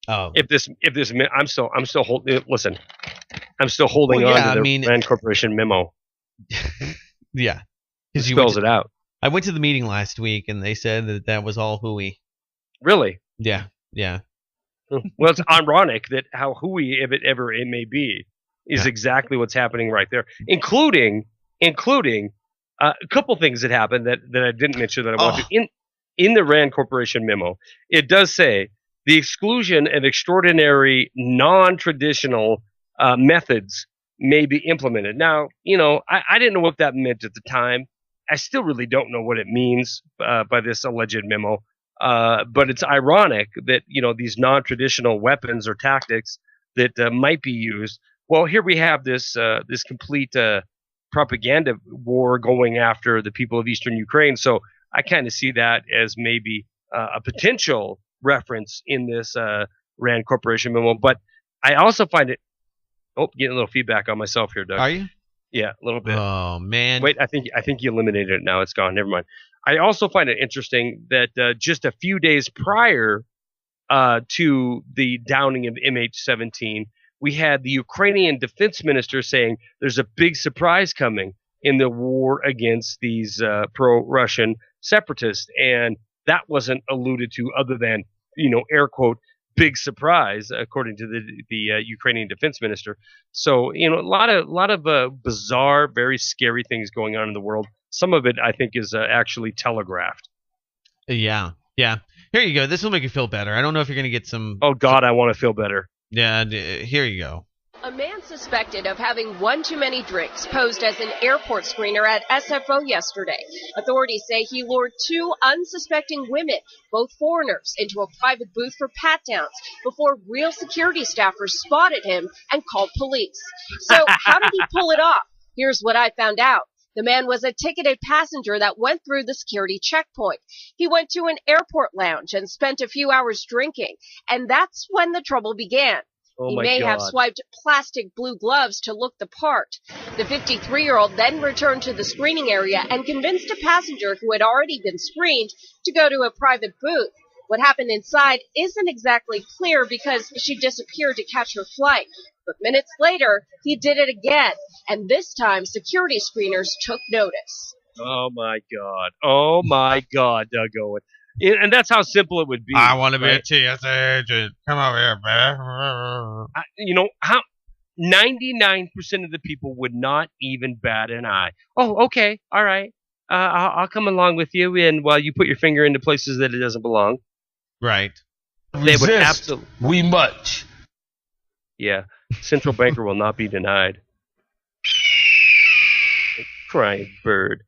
Oh, I'm still holding. Listen, I'm still holding on to the Rand Corporation memo. Yeah, it spells it out. I went to the meeting last week, and they said that was all hooey. Really? Yeah. Well, it's ironic that how hooey, if it may be, is exactly what's happening right there, including a couple things that happened that I didn't mention that I want to. In the Rand Corporation memo, it does say the exclusion of extraordinary, non-traditional methods may be implemented. Now, I didn't know what that meant at the time. I still really don't know what it means by this alleged memo. But it's ironic that, these non-traditional weapons or tactics that might be used. Well, here we have this complete propaganda war going after the people of Eastern Ukraine. So I kind of see that as maybe a potential reference in this Rand Corporation memo. But I also find it. Oh, getting a little feedback on myself here, Doug. Are you? Yeah, a little bit. Oh man. Wait, I think you eliminated it now. It's gone. Never mind. I also find it interesting that just a few days prior to the downing of MH17, we had the Ukrainian defense minister saying there's a big surprise coming in the war against these pro-Russian separatists, and that wasn't alluded to other than air quote big surprise, according to the Ukrainian defense minister. So a lot of bizarre, very scary things going on in the world. Some of it, I think, is actually telegraphed. Yeah. Here you go. This will make you feel better. I don't know if you're going to get some... Oh, God, I want to feel better. Yeah, here you go. A man suspected of having one too many drinks posed as an airport screener at SFO yesterday. Authorities say he lured two unsuspecting women, both foreigners, into a private booth for pat-downs before real security staffers spotted him and called police. So how did he pull it off? Here's what I found out. The man was a ticketed passenger that went through the security checkpoint. He went to an airport lounge and spent a few hours drinking, and that's when the trouble began. Oh, he my may God. have swiped plastic blue gloves to look the part. The 53-year-old then returned to the screening area and convinced a passenger who had already been screened to go to a private booth. What happened inside isn't exactly clear because she disappeared to catch her flight. But minutes later, he did it again, and this time security screeners took notice. Oh, my God. Oh, my God, Doug Owen. And that's how simple it would be. I want to be right? a TSA agent. Come over here, man. You know, how 99% of the people would not even bat an eye. Oh, okay. All right. I'll come along with you, and while you put your finger into places that it doesn't belong. Right. They would absolutely. We much. Yeah. Central banker will not be denied. Crying bird.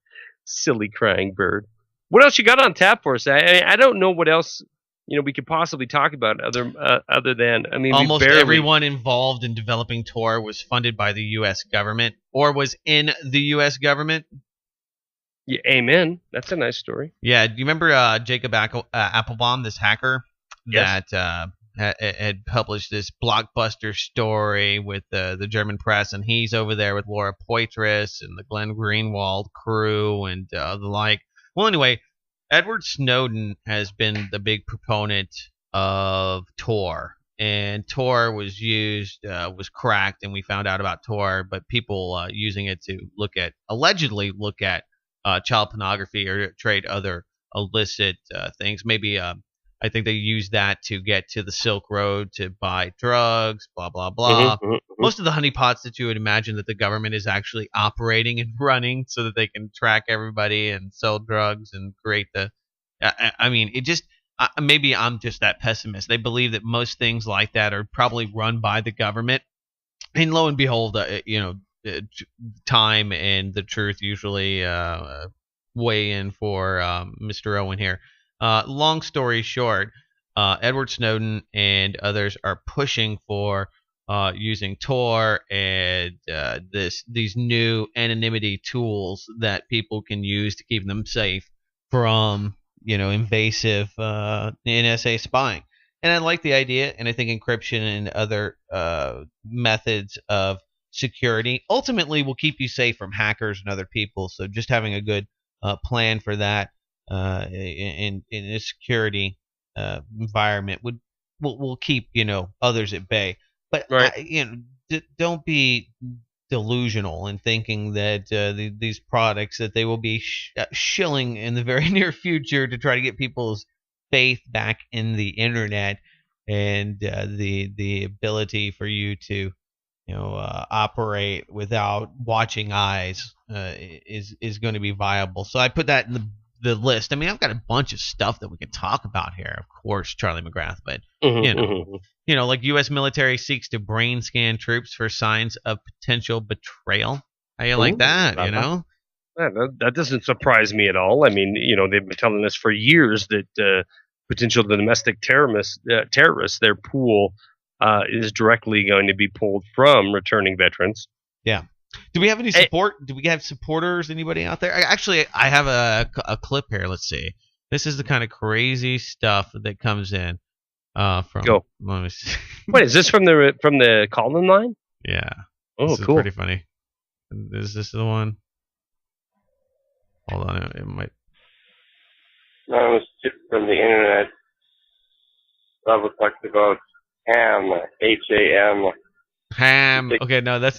Silly crying bird. What else you got on tap for us? I don't know what else we could possibly talk about other than almost everyone involved in developing Tor was funded by the U.S. government or was in the U.S. government. Yeah, amen. That's a nice story. Yeah, do you remember Jacob Applebaum, this hacker Yes. that had published this blockbuster story with the German press, and he's over there with Laura Poitras and the Glenn Greenwald crew and the like. Well, anyway, Edward Snowden has been the big proponent of Tor, and Tor was was cracked, and we found out about Tor, but people using it to allegedly look at child pornography or trade other illicit things. Maybe I think they used that to get to the Silk Road to buy drugs, blah, blah, blah. Most of the honeypots that you would imagine that the government is actually operating and running so that they can track everybody and sell drugs and create the maybe I'm just that pessimist. They believe that most things like that are probably run by the government. And lo and behold, time and the truth usually weigh in for Mr. Owen here. Long story short, Edward Snowden and others are pushing for using Tor and these new anonymity tools that people can use to keep them safe from invasive NSA spying. And I like the idea, and I think encryption and other methods of security ultimately will keep you safe from hackers and other people. So just having a good plan for that in a security environment will keep others at bay. But right. Don't be delusional in thinking that these products that they will be shilling in the very near future to try to get people's faith back in the internet and the ability for you to operate without watching eyes is going to be viable. So I put that in the list. I mean, I've got a bunch of stuff that we can talk about here, of course, Charlie McGrath, but like U.S. military seeks to brain scan troops for signs of potential betrayal. How you like that? That doesn't surprise me at all. I mean, they've been telling us for years that potential domestic terrorists, their pool is directly going to be pulled from returning veterans. Yeah. Do we have any support? Do we have supporters? Anybody out there? Actually, I have a clip here. Let's see. This is the kind of crazy stuff that comes in from. Go. Let me see. Wait, is this from the call-in line? Yeah. Oh, this cool. Is pretty funny. Is this the one? Hold on, it might. No, it was from the internet. That was talked about ham, H-A-M. Ham. Okay, no, that's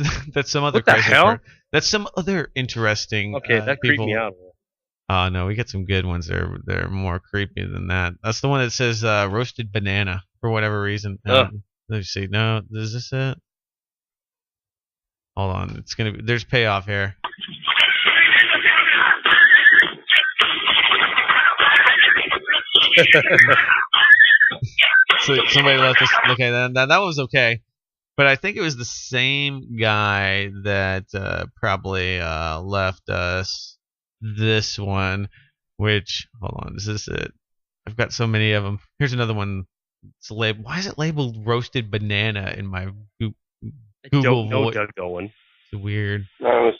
some other. What the hell? Part. That's some other interesting. Okay, that creeped me out. Oh no, we get some good ones. They're more creepy than that. That's the one that says roasted banana for whatever reason. Let me see. No, is this it? Hold on. It's gonna be. There's payoff here. So somebody left us. Okay, that was okay. But I think it was the same guy that probably left us this one, which, hold on, is this it? I've got so many of them. Here's another one. It's labeled. Why is it labeled roasted banana in my Google voice? Doug Owen. It's weird. No,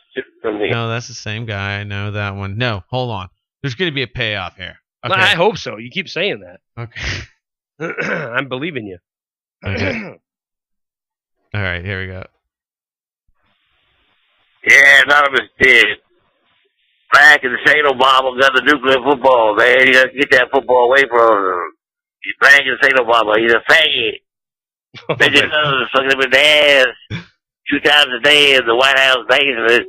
that's the same guy. I know that one. No, hold on. There's going to be a payoff here. Okay. I hope so. You keep saying that. Okay. I'm believing you. Okay. All right, here we go. Yeah, none of us did. Back in the St. Obama got the nuclear football, man. You gotta get that football away from him. He's banging St. Obama. He's a faggot. They just fucking him in the ass 2 times a day in the White House basement.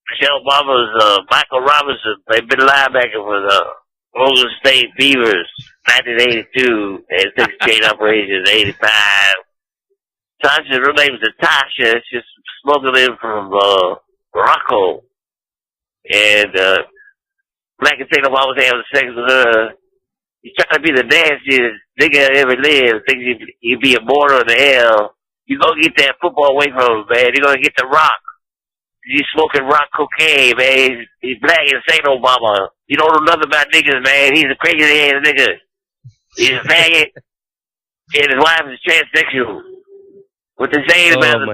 Michelle Obama's Michael Robinson. They've been linebacker for the Golden State Beavers, 1982, and 6 chain operations, 85. Tasha, her name's Natasha. She's smuggling in from Morocco. And Black and St. Obama was having sex with her. He's trying to be the nastiest nigga that ever lived. Thinks he'd be immortal in the hell. You gonna get that football away from him, man. You're gonna get the rock. He's smoking rock cocaine, man. He's black and St. Obama. You don't know nothing about niggas, man. He's a crazy ass nigga. He's a faggot. And his wife is transsexual. What they saying about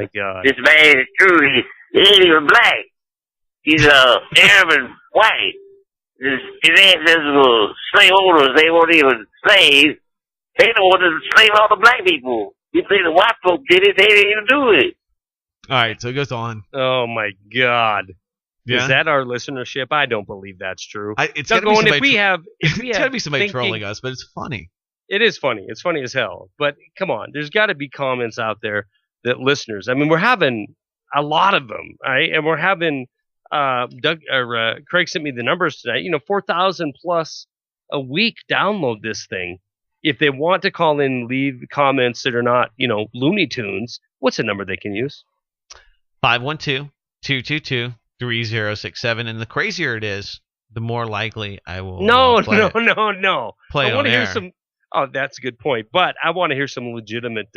this man is true. He ain't even black. He's Arab and white. His ancestors were slave owners. They weren't even slaves. They don't want to slave all the black people. You think the white folk did it? They didn't even do it. All right, so it goes on. Oh my God. Yeah? Is that our listenership? I don't believe that's true. It's got to be somebody trolling us, but it's funny. It is funny. It's funny as hell. But come on, there's got to be comments out there that listeners. I mean, we're having a lot of them, right? And we're having Craig sent me the numbers tonight. 4,000 plus a week download this thing. If they want to call in, leave comments that are not, Looney Tunes. What's the number they can use? 512-222-3067. And the crazier it is, the more likely I will. No. Play I want to hear some. Oh, that's a good point. But I want to hear some legitimate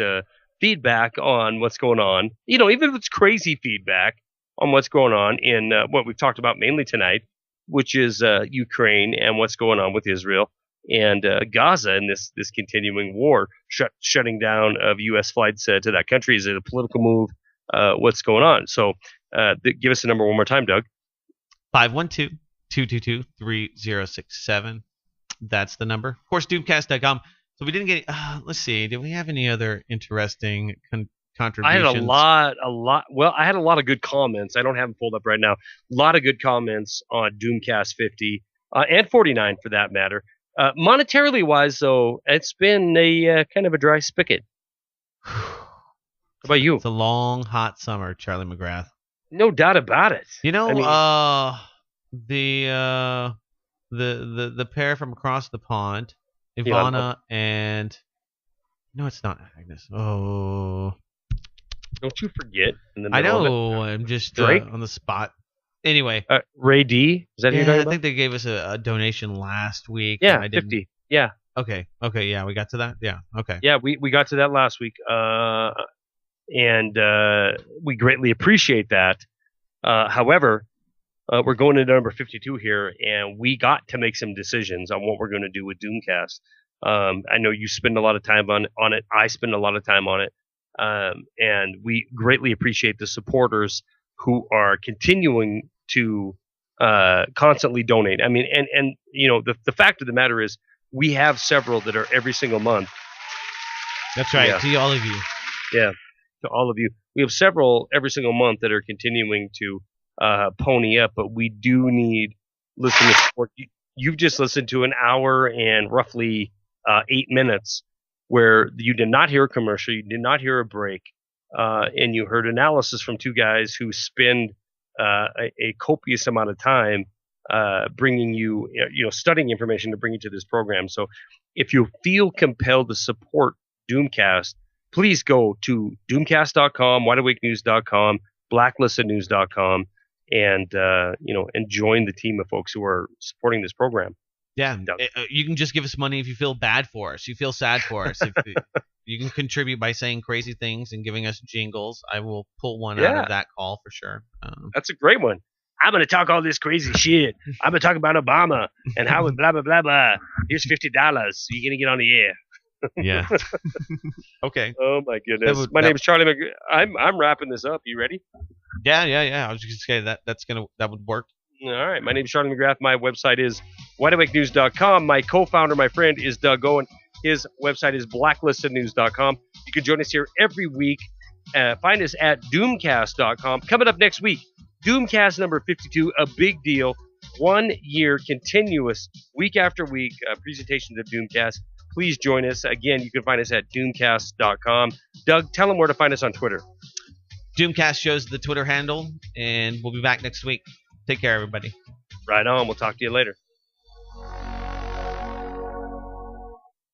feedback on what's going on. Even if it's crazy feedback on what's going on in what we've talked about mainly tonight, which is Ukraine and what's going on with Israel and Gaza and this continuing war, shutting down of U.S. flights to that country. Is it a political move? What's going on? So give us the number one more time, Doug. 512-222-3067. That's the number. Of course, Doomcast.com. So we didn't get. Let's see. Did we have any other interesting contributions? I had a lot. Well, I had a lot of good comments. I don't have them pulled up right now. A lot of good comments on Doomcast 50 and 49 for that matter. Monetarily wise, though, it's been a kind of a dry spigot. How about you? It's a long, hot summer, Charlie McGrath. No doubt about it. The pair from across the pond, Ivana and no, it's not Agnes. Oh, don't you forget? I know. I'm just on the spot. Anyway, Ray D. Is that who you're talking about? I think they gave us a donation last week. Yeah, 50. Yeah. Okay. Yeah, we got to that. Yeah. Okay. Yeah, we got to that last week. And we greatly appreciate that. However, we're going into number 52 here, and we got to make some decisions on what we're going to do with Doomcast. I know you spend a lot of time on it. I spend a lot of time on it. And we greatly appreciate the supporters who are continuing to constantly donate. I mean, and the fact of the matter is we have several that are every single month. That's right. Yeah. To all of you. Yeah. To all of you. We have several every single month that are continuing to pony up, but we do need listener support. You've just listened to an hour and roughly 8 minutes where you did not hear a commercial, you did not hear a break, and you heard analysis from two guys who spend a copious amount of time bringing you, studying information to bring you to this program. So if you feel compelled to support Doomcast, please go to doomcast.com, wideawakenews.com, blacklistednews.com, and join the team of folks who are supporting this program. Yeah, you can just give us money if you feel bad for us. You feel sad for us. If you can contribute by saying crazy things and giving us jingles. I will pull one out of that call for sure. That's a great one. I'm going to talk all this crazy shit. I'm going to talk about Obama and how we blah, blah, blah, blah. Here's $50. You're going to get on the air. Yeah. Okay. Oh, my goodness. My name is Charlie McGrath. I'm wrapping this up. You ready? Yeah. I was just going to say that would work. All right. My name is Charlie McGrath. My website is wideawakenews.com. My co-founder, my friend, is Doug Owen. His website is blacklistednews.com. You can join us here every week. Find us at doomcast.com. Coming up next week, Doomcast number 52, a big deal. 1 year continuous, week after week, presentations of Doomcast. Please join us. Again, you can find us at doomcast.com. Doug, tell them where to find us on Twitter. Doomcast shows the Twitter handle, and we'll be back next week. Take care, everybody. Right on. We'll talk to you later.